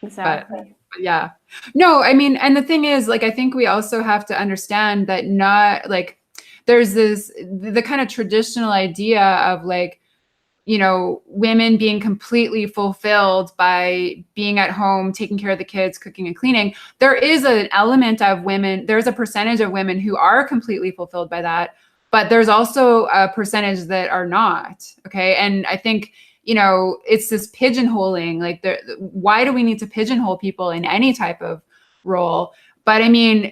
Exactly. But yeah, no, I mean, and the thing is, like, I think we also have to understand that not like there's the kind of traditional idea of like, women being completely fulfilled by being at home, taking care of the kids, cooking and cleaning. There is an element of women, there's a percentage of women who are completely fulfilled by that, but there's also a percentage that are not. Okay. And I think, it's this pigeonholing, like why do we need to pigeonhole people in any type of role? But I mean,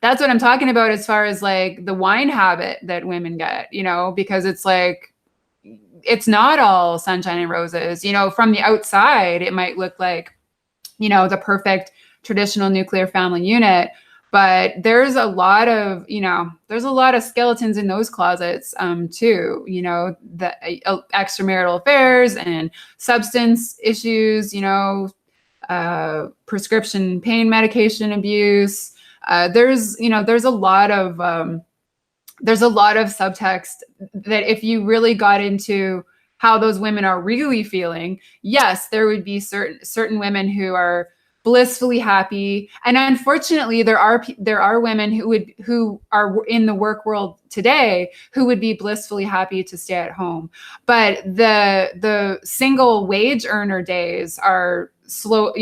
that's what I'm talking about as far as like the wine habit that women get, because it's like, it's not all sunshine and roses. From the outside, it might look like, the perfect traditional nuclear family unit, but there's a lot of skeletons in those closets too, the extramarital affairs and substance issues, prescription pain medication abuse. There's a lot of subtext that if you really got into how those women are really feeling, yes, there would be certain women who are blissfully happy. And unfortunately, there are women who are in the work world today who would be blissfully happy to stay at home. But the single wage earner days are slow,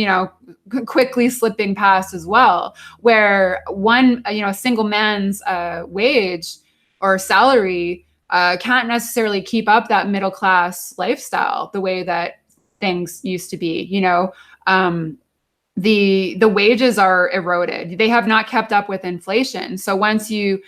quickly slipping past as well, where a single man's wage or salary can't necessarily keep up that middle class lifestyle the way that things used to be. The wages are eroded. They have not kept up with inflation. So once you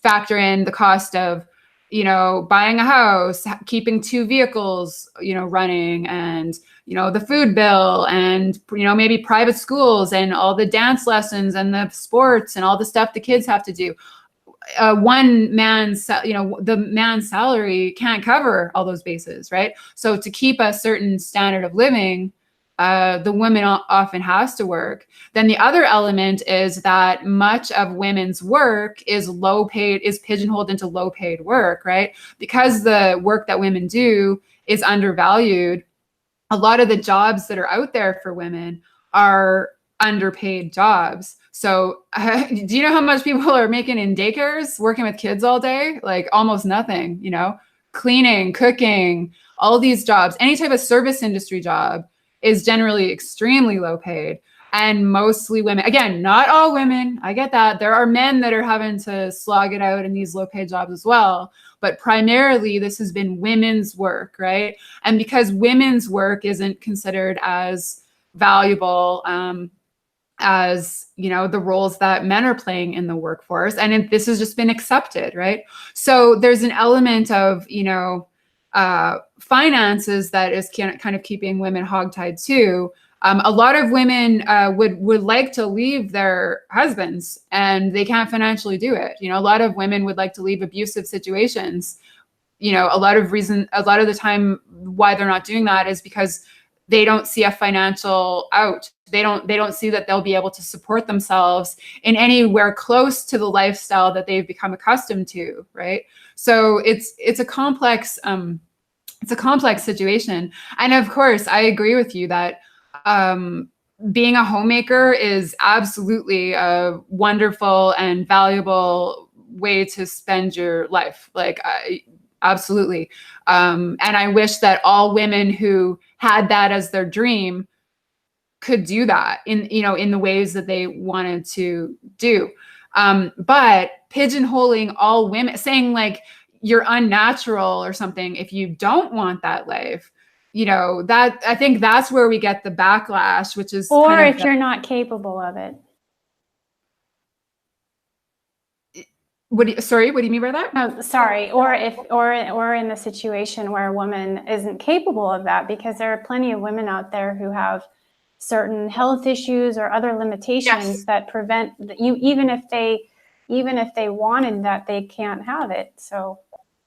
factor in the cost of, buying a house, keeping 2 vehicles, running, and, the food bill, and, maybe private schools and all the dance lessons and the sports and all the stuff the kids have to do. One man's, the man's salary can't cover all those bases, right? So to keep a certain standard of living, the woman often has to work. Then the other element is that much of women's work is low paid, is pigeonholed into low paid work, right? Because the work that women do is undervalued. A lot of the jobs that are out there for women are underpaid jobs. So do you know how much people are making in daycares, working with kids all day? Like almost nothing, cleaning, cooking, all these jobs, any type of service industry job is generally extremely low paid, and mostly women. Again, not all women. I get that. There are men that are having to slog it out in these low paid jobs as well. But primarily this has been women's work, right? And because women's work isn't considered as valuable as, the roles that men are playing in the workforce. And this has just been accepted, right? So there's an element of, finances that is kind of keeping women hogtied too. A lot of women would like to leave their husbands, and they can't financially do it. A lot of women would like to leave abusive situations. A lot of the time why they're not doing that is because they don't see a financial out. They don't see that they'll be able to support themselves in anywhere close to the lifestyle that they've become accustomed to, right? So it's a complex situation. And of course, I agree with you that being a homemaker is absolutely a wonderful and valuable way to spend your life. Like, absolutely. And I wish that all women who had that as their dream could do that in the ways that they wanted to do. But pigeonholing all women, saying like you're unnatural or something if you don't want that life, that I think that's where we get the backlash, which is, or if you're not capable of it. What do you mean by that? Oh, sorry. Or in the situation where a woman isn't capable of that, because there are plenty of women out there who have certain health issues or other limitations Yes. that prevent you, even if they wanted that, they can't have it. So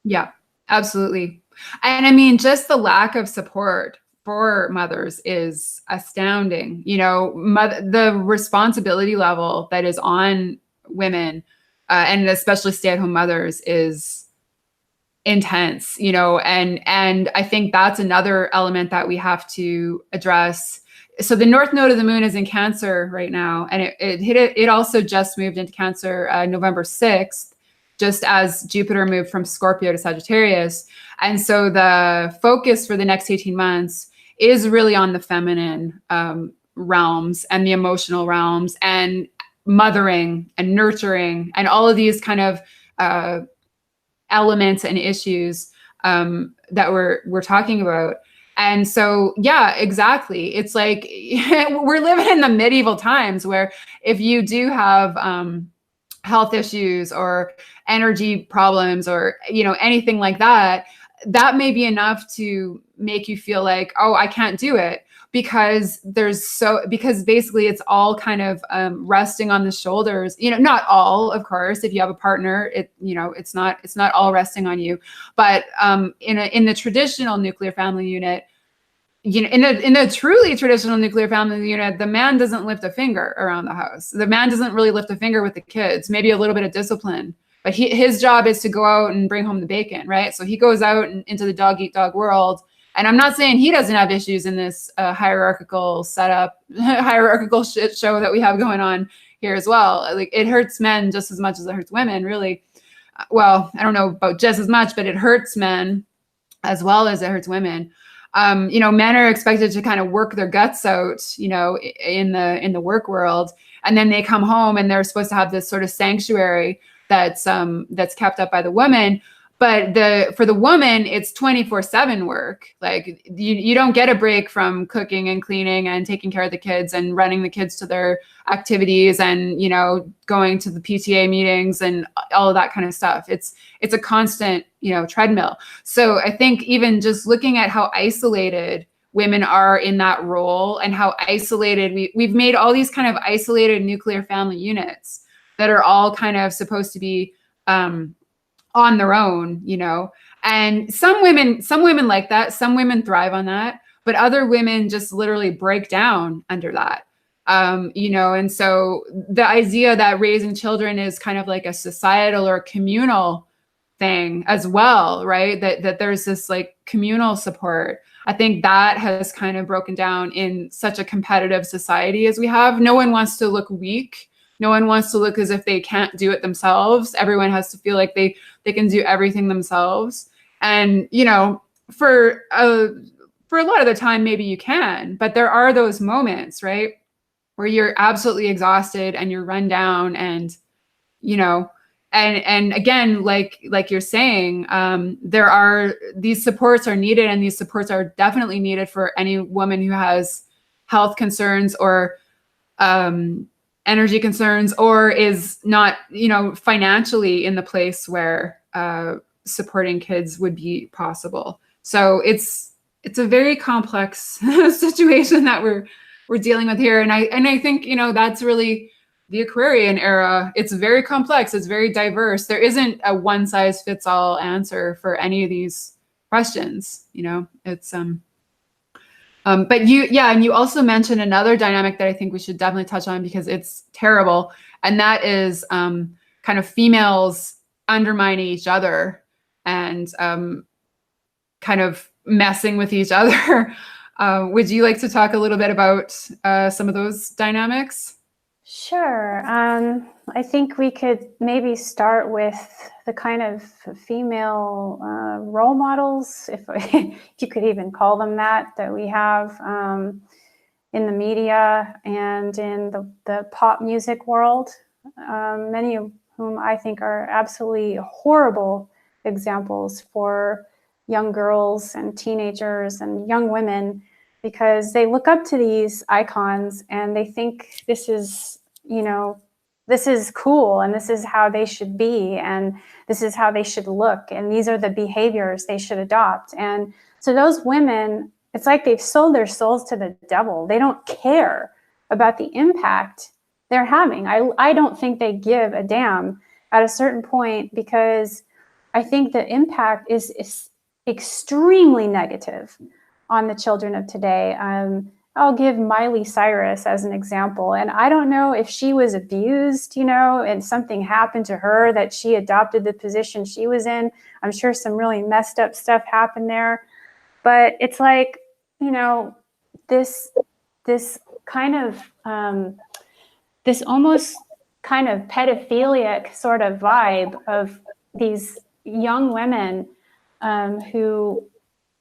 yeah, absolutely. And I mean, just the lack of support for mothers is astounding. The responsibility level that is on women, and especially stay-at-home mothers, is intense, and I think that's another element that we have to address. So the North Node of the Moon is in Cancer right now, and it also just moved into Cancer November 6th, just as Jupiter moved from Scorpio to Sagittarius. And so the focus for the next 18 months is really on the feminine realms and the emotional realms and mothering and nurturing and all of these kind of elements and issues that we're talking about. And so, yeah, exactly. It's like we're living in the medieval times where if you do have health issues or energy problems or, anything like that, that may be enough to make you feel like, oh, I can't do it, because basically it's all kind of resting on the shoulders, not all, of course. If you have a partner, it's not all resting on you, but in the traditional nuclear family unit, in a truly traditional nuclear family unit, the man doesn't lift a finger around the house. The man doesn't really lift a finger with the kids, maybe a little bit of discipline, but his job is to go out and bring home the bacon, right? So he goes out into the dog eat dog world. And I'm not saying he doesn't have issues in this hierarchical setup, hierarchical shit show that we have going on here as well. Like, it hurts men just as much as it hurts women, really. Well, I don't know about just as much, but it hurts men as well as it hurts women. Men are expected to kind of work their guts out, in the work world, and then they come home and they're supposed to have this sort of sanctuary that's kept up by the woman. But for the woman, it's 24/7 work. Like you don't get a break from cooking and cleaning and taking care of the kids and running the kids to their activities and, you know, going to the PTA meetings and all of that kind of stuff. It's a constant, you know, treadmill. So I think even just looking at how isolated women are in that role and how isolated we've made all these kind of isolated nuclear family units that are all kind of supposed to be on their own, you know. And some women like that, some women thrive on that, but other women just literally break down under that. You know, and so the idea that raising children is kind of like a societal or communal thing as well, right? That there's this like communal support. I think that has kind of broken down in such a competitive society as we have. No one wants to look weak. No one wants to look as if they can't do it themselves. Everyone has to feel like they can do everything themselves. And, you know, for a lot of the time, maybe you can, but there are those moments, right, where you're absolutely exhausted and you're run down and, you know, and again, like you're saying, there are, these supports are needed, and these supports are definitely needed for any woman who has health concerns or energy concerns, or is not, you know, financially in the place where supporting kids would be possible. So it's a very complex situation that we're dealing with here. And I think, you know, that's really the Aquarian era. It's very complex. It's very diverse. There isn't a one size fits all answer for any of these questions. You know, it's but and you also mentioned another dynamic that I think we should definitely touch on because it's terrible, and that is kind of females undermining each other and kind of messing with each other. Would you like to talk a little bit about some of those dynamics? Sure. I think we could maybe start with the kind of female role models, if you could even call them that we have in the media and in the pop music world, many of whom I think are absolutely horrible examples for young girls and teenagers and young women, because they look up to these icons and they think this is, you know, this is cool and this is how they should be and this is how they should look and these are the behaviors they should adopt. And so those women, it's like they've sold their souls to the devil. They don't care about the impact they're having. I don't think they give a damn at a certain point, because I think the impact is extremely negative on the children of today. I'll give Miley Cyrus as an example. And I don't know if she was abused, you know, and something happened to her that she adopted the position she was in. I'm sure some really messed up stuff happened there. But it's like, you know, this kind of, this almost kind of pedophilic sort of vibe of these young women who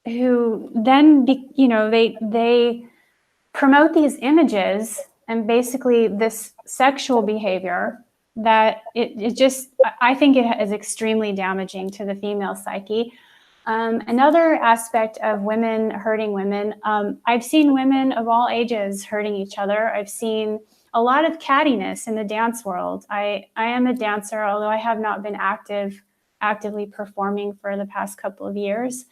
then, you know, they promote these images and basically this sexual behavior that it just, I think it is extremely damaging to the female psyche. Another aspect of women hurting women, I've seen women of all ages hurting each other. I've seen a lot of cattiness in the dance world. I am a dancer, although I have not been actively performing for the past couple of years.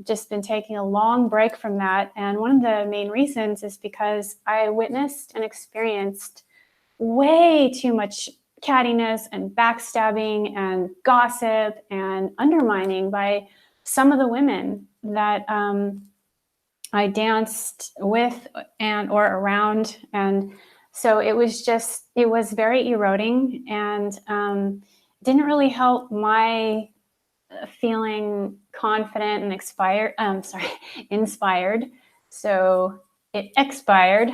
Just been taking a long break from that. And one of the main reasons is because I witnessed and experienced way too much cattiness and backstabbing and gossip and undermining by some of the women that I danced with and or around. And so it was very eroding and didn't really help my feeling confident and inspired. So it expired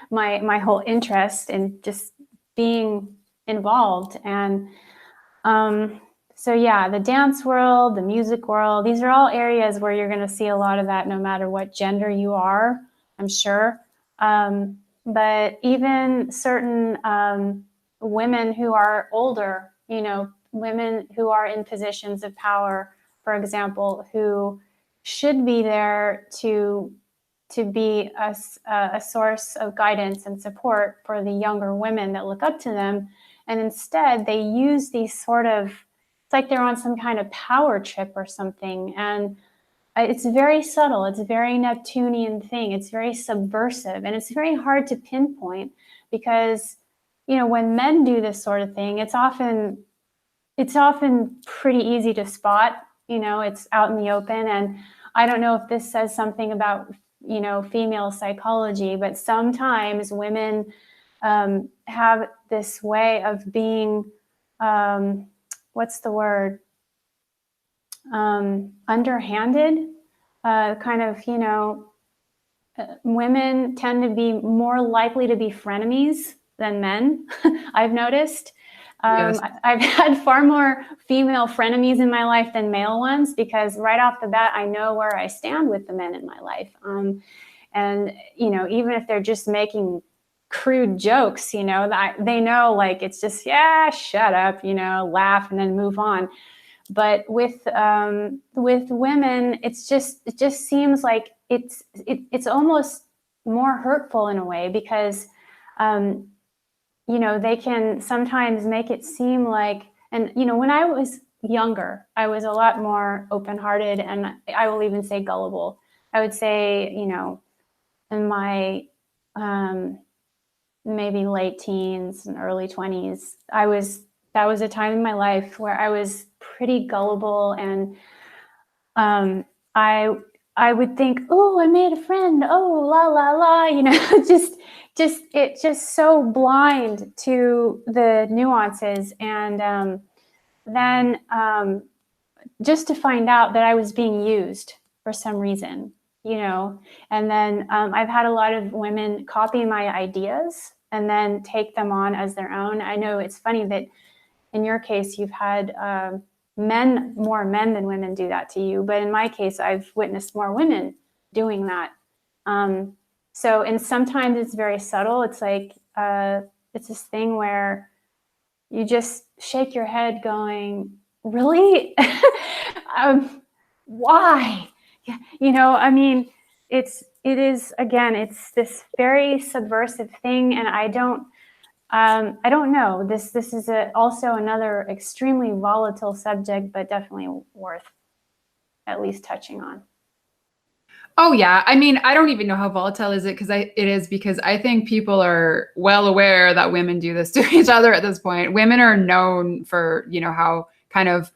my whole interest in just being involved. And so yeah, the dance world, the music world, these are all areas where you're going to see a lot of that no matter what gender you are, I'm sure. But even certain women who are older, you know, women who are in positions of power, for example, who should be there to be a source of guidance and support for the younger women that look up to them. And instead, they use these sort of, it's like they're on some kind of power trip or something. And it's very subtle. It's a very Neptunian thing. It's very subversive. And it's very hard to pinpoint because, you know, when men do this sort of thing, it's often pretty easy to spot. You know, it's out in the open. And I don't know if this says something about, you know, female psychology, but sometimes women have this way of being, what's the word? Underhanded, kind of, you know, women tend to be more likely to be frenemies than men. I've noticed. Yes. I've had far more female frenemies in my life than male ones because right off the bat, I know where I stand with the men in my life. And, you know, even if they're just making crude jokes, you know, they know, like, it's just, yeah, shut up, you know, laugh and then move on. But with women, it just seems like it's almost more hurtful in a way because, you know, they can sometimes make it seem like, and, you know, when I was younger, I was a lot more open-hearted, and I will even say gullible. I would say, you know, in my maybe late teens and early 20s, that was a time in my life where I was pretty gullible, and I would think, oh, I made a friend, oh, la la la, you know, just so blind to the nuances, and then just to find out that I was being used for some reason, you know. And then I've had a lot of women copy my ideas and then take them on as their own. I know it's funny that in your case, you've had more men than women do that to you. But in my case, I've witnessed more women doing that. So, and sometimes it's very subtle. It's like, it's this thing where you just shake your head going, really? Why? You know, I mean, it is, again, it's this very subversive thing. And I don't know. This is also another extremely volatile subject, but definitely worth at least touching on. Oh yeah. I mean, I don't even know how volatile is it because I think people are well aware that women do this to each other at this point. Women are known for, you know, how kind of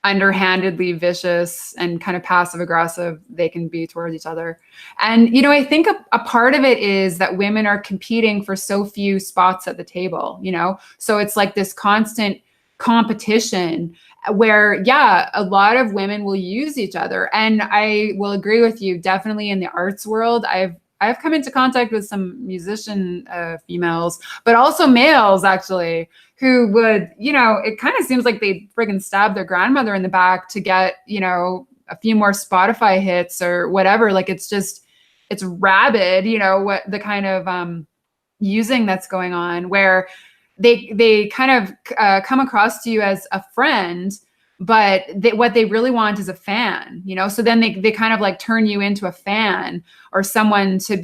underhandedly vicious and kind of passive aggressive they can be towards each other. And, you know, I think a part of it is that women are competing for so few spots at the table, you know? So it's like this constant competition where, yeah, a lot of women will use each other. And I will agree with you, definitely in the arts world, I've come into contact with some musician females, but also males actually, who would, you know, it kind of seems like they friggin' stab their grandmother in the back to get, you know, a few more Spotify hits or whatever. Like, it's rabid, you know, what the kind of using that's going on, where they kind of come across to you as a friend, but what they really want is a fan, you know? So then they kind of like turn you into a fan or someone to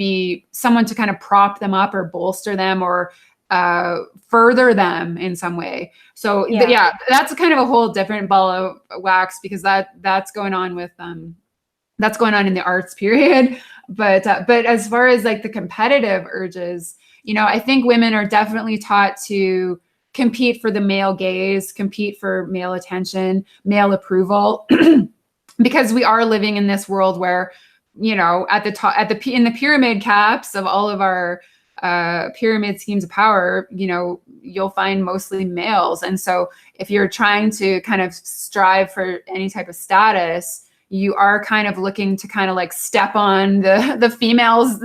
kind of prop them up or bolster them or further them in some way. So yeah, that's kind of a whole different ball of wax because that's going on with that's going on in the arts period. But as far as like the competitive urges, you know, I think women are definitely taught to compete for the male gaze, compete for male attention, male approval, because we are living in this world where, you know, at the top, in the pyramid caps of all of our pyramid schemes of power, you know, you'll find mostly males. And so if you're trying to kind of strive for any type of status, you are kind of looking to kind of like step on the other females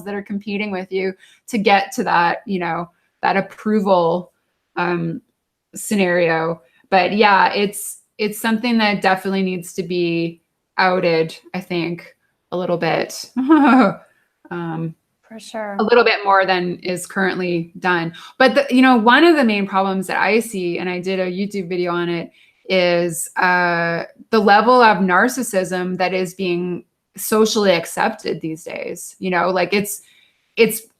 that are competing with you to get to that, you know, that approval scenario. But yeah, it's something that definitely needs to be outed, I think, a little bit. For sure. A little bit more than is currently done. But one of the main problems that I see, and I did a YouTube video on it, is the level of narcissism that is being socially accepted these days. Like it's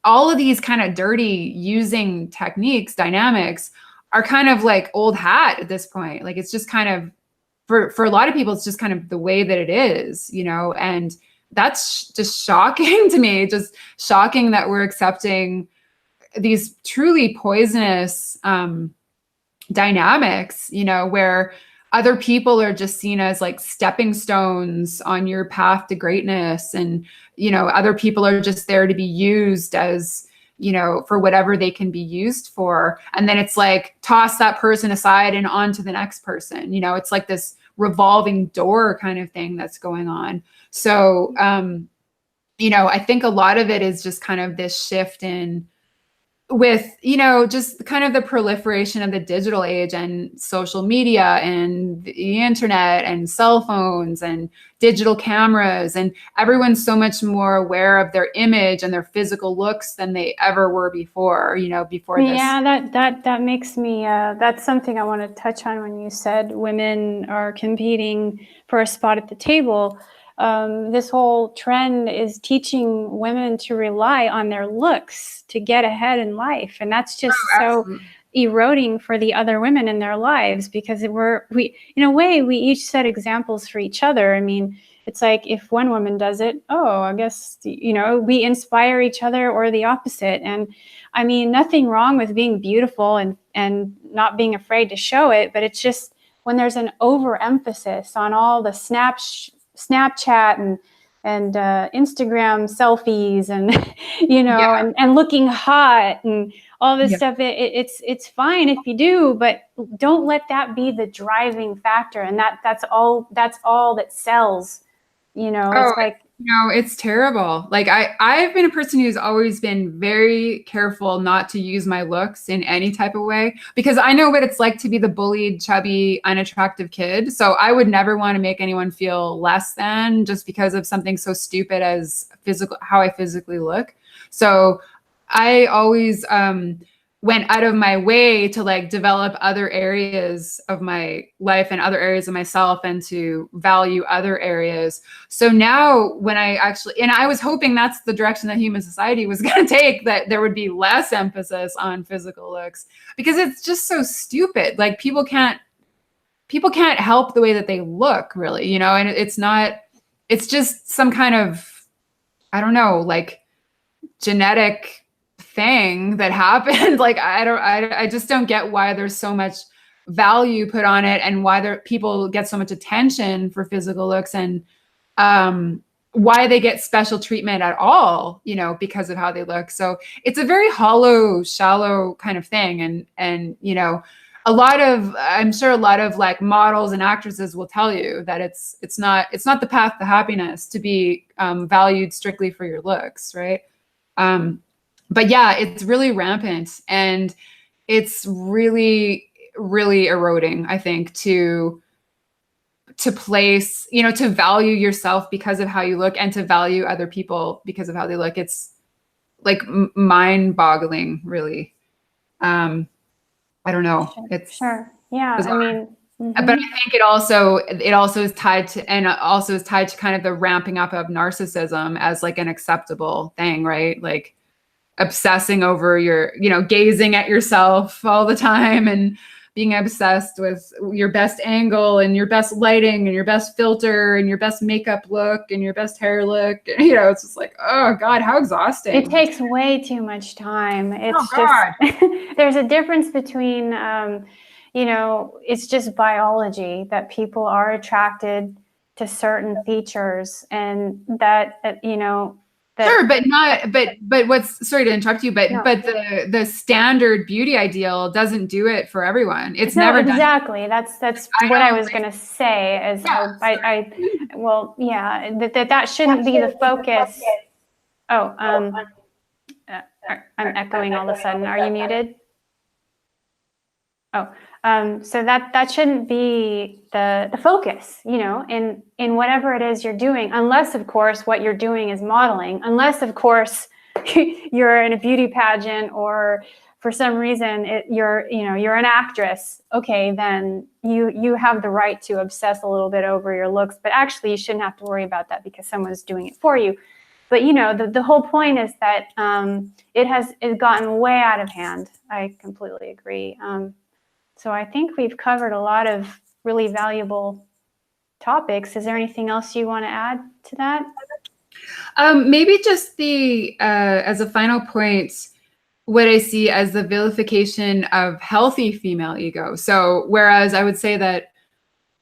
all of these kind of dirty using techniques, dynamics are kind of like old hat at this point. Like it's just kind of, for a lot of people, it's just kind of the way that it is, and that's just shocking to me. Just shocking that we're accepting these truly poisonous dynamics, where other people are just seen as like stepping stones on your path to greatness. And, other people are just there to be used as, for whatever they can be used for. And then it's like, toss that person aside and on to the next person. It's like this revolving door kind of thing that's going on. So, I think a lot of it is just kind of this shift in with, just kind of the proliferation of the digital age and social media and the internet and cell phones and digital cameras, and everyone's so much more aware of their image and their physical looks than they ever were before, before this. Yeah, that makes me, that's something I want to touch on when you said women are competing for a spot at the table. This whole trend is teaching women to rely on their looks to get ahead in life. And that's just so eroding for the other women in their lives, because we in a way, we each set examples for each other. I mean, it's like if one woman does it, oh, I guess, we inspire each other, or the opposite. And I mean, nothing wrong with being beautiful and not being afraid to show it. But it's just when there's an overemphasis on all the Snapchat and Instagram selfies and, and looking hot and all this stuff. It's fine if you do, but don't let that be the driving factor. And that's all that sells, it's like, it's terrible. Like I've been a person who's always been very careful not to use my looks in any type of way, because I know what it's like to be the bullied, chubby, unattractive kid. So I would never want to make anyone feel less than just because of something so stupid as how I physically look. So I always went out of my way to like develop other areas of my life and other areas of myself, and to value other areas. So now when and I was hoping that's the direction that human society was going to take, that there would be less emphasis on physical looks, because it's just so stupid. Like people can't help the way that they look, really, and it's just some kind of, I don't know, like genetic thing that happened. Like I just don't get why there's so much value put on it, and why people get so much attention for physical looks, and why they get special treatment at all, because of how they look. So it's a very hollow, shallow kind of thing. And I'm sure a lot of like models and actresses will tell you that it's not the path to happiness to be valued strictly for your looks, right? But yeah, it's really rampant, and it's really, really eroding, I think, to place, to value yourself because of how you look, and to value other people because of how they look. It's like mind-boggling, really. I don't know. It's sure. Yeah. bizarre. I mean, But I think it also is tied to, kind of the ramping up of narcissism as like an acceptable thing, right? Like obsessing over your, gazing at yourself all the time, and being obsessed with your best angle and your best lighting and your best filter and your best makeup look and your best hair look. It's just like, oh God, how exhausting. It takes way too much time. It's God. There's a difference between, it's just biology that people are attracted to certain features, and that, Sure, but what's, sorry to interrupt you, but the standard beauty ideal doesn't do it for everyone. It's never done. Exactly. That's what I was going to say, is how that shouldn't be the focus. Oh, I'm echoing all of a sudden. Are you muted? Oh, so that shouldn't be the focus, in whatever it is you're doing, unless of course what you're doing is modeling, unless of course you're in a beauty pageant, or for some reason you're an actress, okay, then you have the right to obsess a little bit over your looks, but actually you shouldn't have to worry about that because someone's doing it for you. But the whole point is that it's gotten way out of hand. I completely agree. So I think we've covered a lot of really valuable topics. Is there anything else you want to add to that? Maybe just as a final point, what I see as the vilification of healthy female ego. So whereas I would say that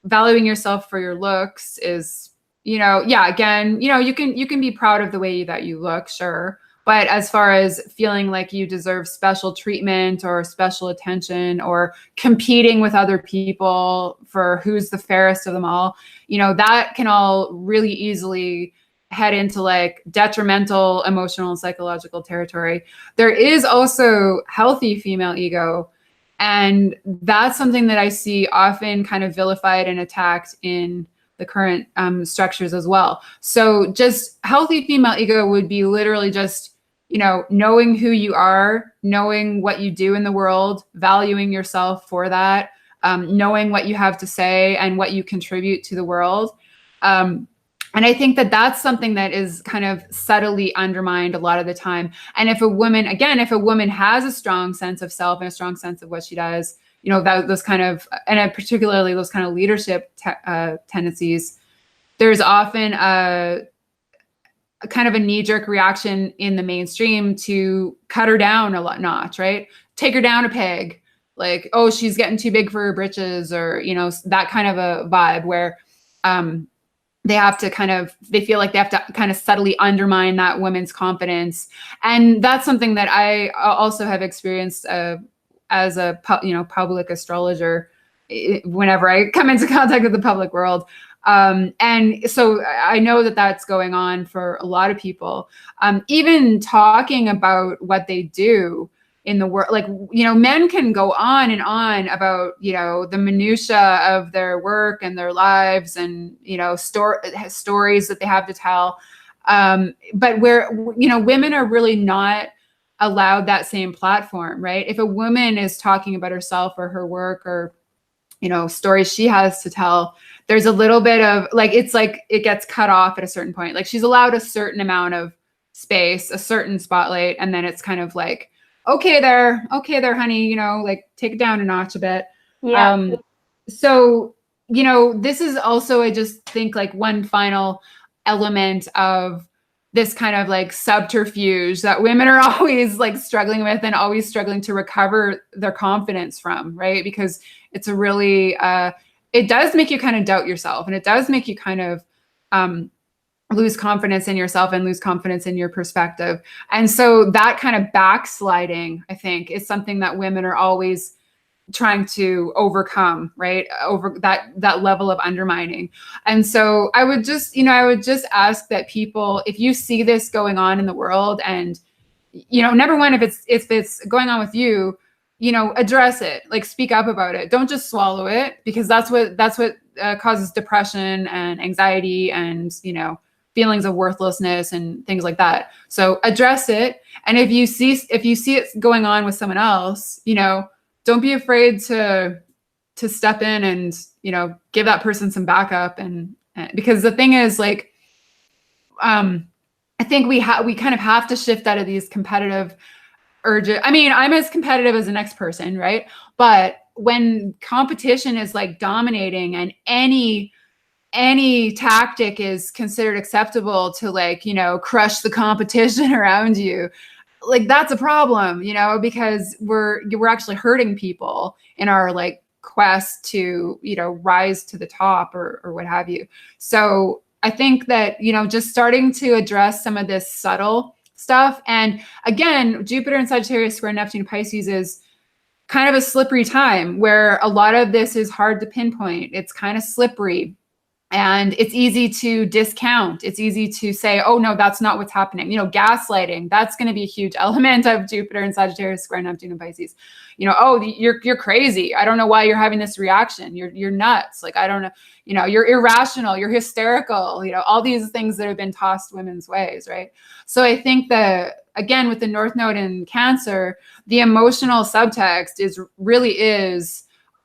valuing yourself for your looks is, again, you can be proud of the way that you look, sure. But as far as feeling like you deserve special treatment or special attention or competing with other people for who's the fairest of them all, that can all really easily head into like detrimental emotional and psychological territory. There is also healthy female ego. And that's something that I see often kind of vilified and attacked in the current structures as well. So just healthy female ego would be literally just, knowing who you are, knowing what you do in the world, valuing yourself for that, knowing what you have to say and what you contribute to the world. And I think that that's something that is kind of subtly undermined a lot of the time. And if a woman has a strong sense of self and a strong sense of what she does, those kind of, and particularly those kind of leadership tendencies, there's often a kind of a knee-jerk reaction in the mainstream to cut her down a notch, right? Take her down a peg, like, oh, she's getting too big for her britches, or, that kind of a vibe where they feel like they have to kind of subtly undermine that woman's confidence. And that's something that I also have experienced as a public astrologer whenever I come into contact with the public world. And so I know that that's going on for a lot of people. Even talking about what they do in the world, like, men can go on and on about, the minutia of their work and their lives and, stories that they have to tell. But where, women are really not allowed that same platform, right? If a woman is talking about herself or her work or, stories she has to tell, there's a little bit of like, it's like it gets cut off at a certain point. Like she's allowed a certain amount of space, a certain spotlight, and then it's kind of like, okay there, honey, like take it down a notch a bit. Yeah. So, this is also, I just think, like one final element of this kind of like subterfuge that women are always like struggling with and always struggling to recover their confidence from, right? Because it's a really, it does make you kind of doubt yourself, and it does make you kind of lose confidence in yourself and lose confidence in your perspective. And so that kind of backsliding, I think, is something that women are always trying to overcome, right? Over that level of undermining. And so I would just ask that people, if you see this going on in the world, and, number one, if it's going on with you, address it, like speak up about it. Don't just swallow it, because that's what causes depression and anxiety and, feelings of worthlessness and things like that. So address it. And if you see it going on with someone else, don't be afraid to step in and, give that person some backup. And because the thing is, like, I think we kind of have to shift out of these competitive urges. I mean, I'm as competitive as the next person, right? But when competition is like dominating and any tactic is considered acceptable to, like, crush the competition around you, like that's a problem, because we're actually hurting people in our like quest to, rise to the top or what have you. So I think that, just starting to address some of this subtle stuff. And again, Jupiter in Sagittarius square Neptune in Pisces is kind of a slippery time where a lot of this is hard to pinpoint. It's kind of slippery. And it's easy to discount. It's easy to say, oh, no, that's not what's happening. Gaslighting, that's going to be a huge element of Jupiter and Sagittarius square Neptune and Pisces. Oh, you're crazy. I don't know why you're having this reaction. You're nuts. Like, I don't know, you're irrational, you're hysterical, all these things that have been tossed women's ways, right? So I think that, again, with the North Node in Cancer, the emotional subtext really is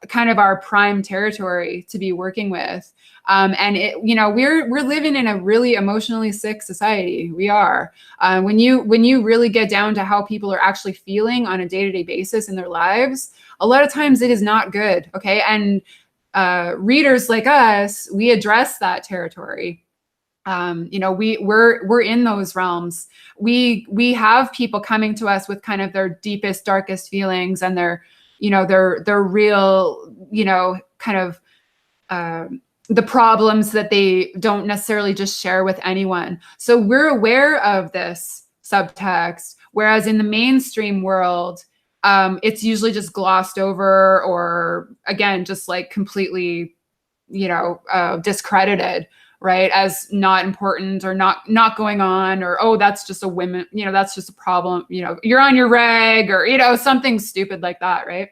kind of our prime territory to be working with. And we're living in a really emotionally sick society. We are. When you really get down to how people are actually feeling on a day-to-day basis in their lives, a lot of times it is not good. Okay. And readers like us, we address that territory. We're in those realms. We have people coming to us with kind of their deepest, darkest feelings and their real, kind of the problems that they don't necessarily just share with anyone. So we're aware of this subtext, whereas in the mainstream world, it's usually just glossed over, or again, just like completely, discredited, right, as not important or not going on, or, oh, that's just a women, that's just a problem, you're on your reg, or something stupid like that, right?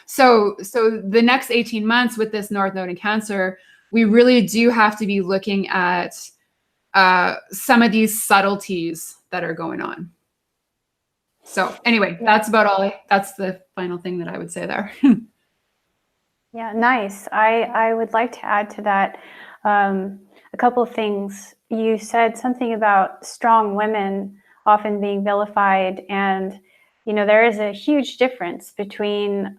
So the next 18 months with this North Node in Cancer, we really do have to be looking at some of these subtleties that are going on. So anyway, that's about all. That's the final thing that I would say there. Yeah, nice. I would like to add to that a couple of things. You said something about strong women often being vilified, and there is a huge difference between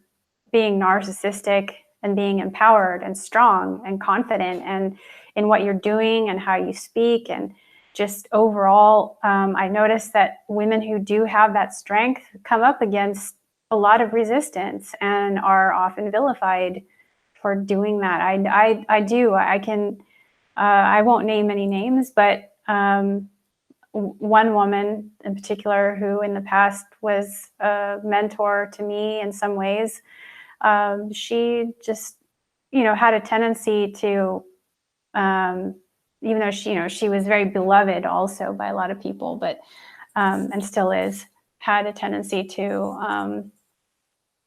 being narcissistic and being empowered and strong and confident and in what you're doing and how you speak, and just overall, I noticed that women who do have that strength come up against a lot of resistance and are often vilified for doing that. I do. I can. I won't name any names, but one woman in particular who in the past was a mentor to me in some ways, she just, had a tendency to, even though she was very beloved also by a lot of people, but, and still is, had a tendency to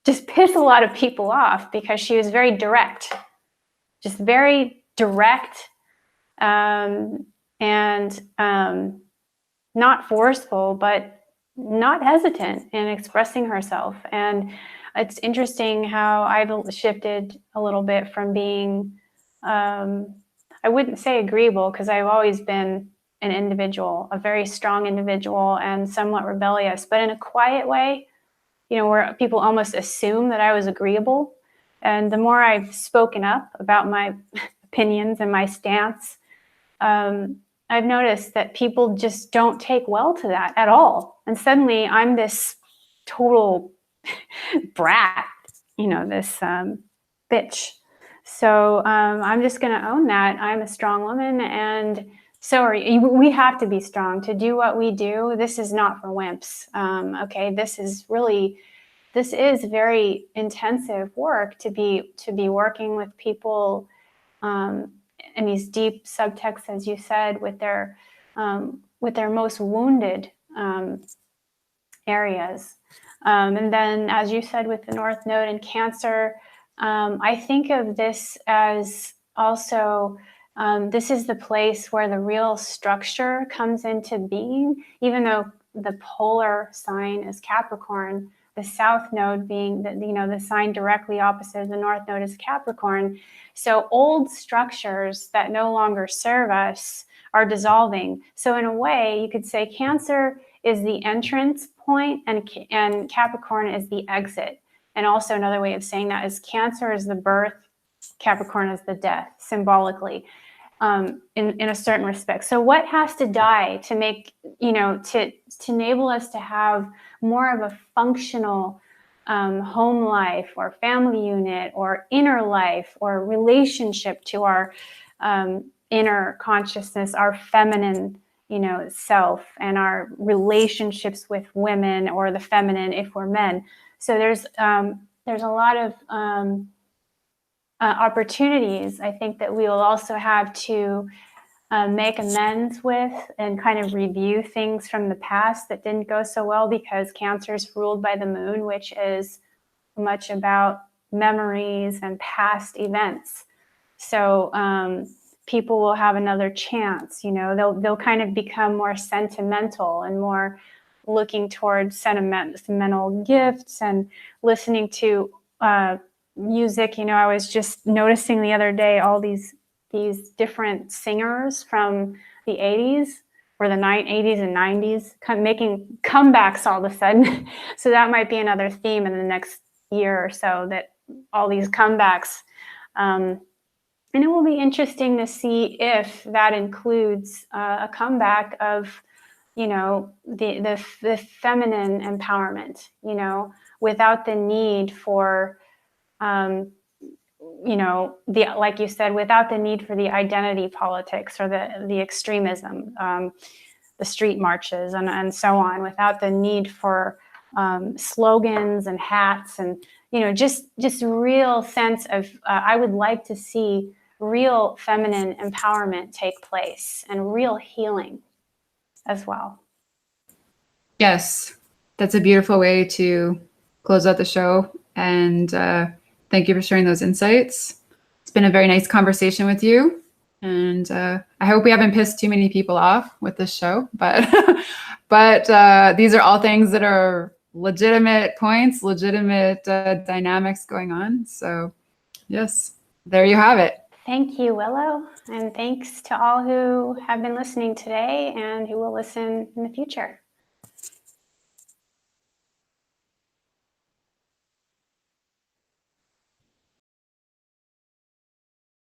just piss a lot of people off because she was very direct, just very direct, and not forceful, but not hesitant in expressing herself. And it's interesting how I've shifted a little bit from being, I wouldn't say agreeable, because I've always been an individual, a very strong individual and somewhat rebellious, but in a quiet way, where people almost assume that I was agreeable. And the more I've spoken up about my opinions and my stance, I've noticed that people just don't take well to that at all. And suddenly I'm this total brat, this bitch. So I'm just going to own that. I'm a strong woman, and so are you. We have to be strong to do what we do. This is not for wimps. Okay, this is very intensive work to be working with people in these deep subtexts, as you said, with their most wounded areas. And then, as you said, with the North Node in Cancer, I think of this as also, this is the place where the real structure comes into being, even though the polar sign is Capricorn, the South Node being the sign directly opposite the North Node is Capricorn. So old structures that no longer serve us are dissolving. So in a way, you could say Cancer is the entrance point and Capricorn is the exit. And also another way of saying that is Cancer is the birth, Capricorn is the death, symbolically, in a certain respect. So what has to die to make, to enable us to have more of a functional home life or family unit or inner life or relationship to our inner consciousness, our feminine, self, and our relationships with women, or the feminine if we're men. So there's a lot of opportunities, I think that we will also have to make amends with and kind of review things from the past that didn't go so well, because Cancer is ruled by the moon, which is much about memories and past events. So people will have another chance, they'll kind of become more sentimental and more looking towards sentimental gifts and listening to music. I was just noticing the other day all these different singers from the 80s or the 80s and 90s making comebacks all of a sudden. So that might be another theme in the next year or so, that all these comebacks. And it will be interesting to see if that includes a comeback of, the feminine empowerment, without the need for, like you said, without the need for the identity politics or the extremism, the street marches and so on, without the need for slogans and hats and, just real sense of, I would like to see real feminine empowerment take place and real healing as well. Yes, that's a beautiful way to close out the show. And thank you for sharing those insights. It's been a very nice conversation with you. And I hope we haven't pissed too many people off with this show, but these are all things that are legitimate points, legitimate dynamics going on. So yes, there you have it. Thank you, Willow. And thanks to all who have been listening today and who will listen in the future.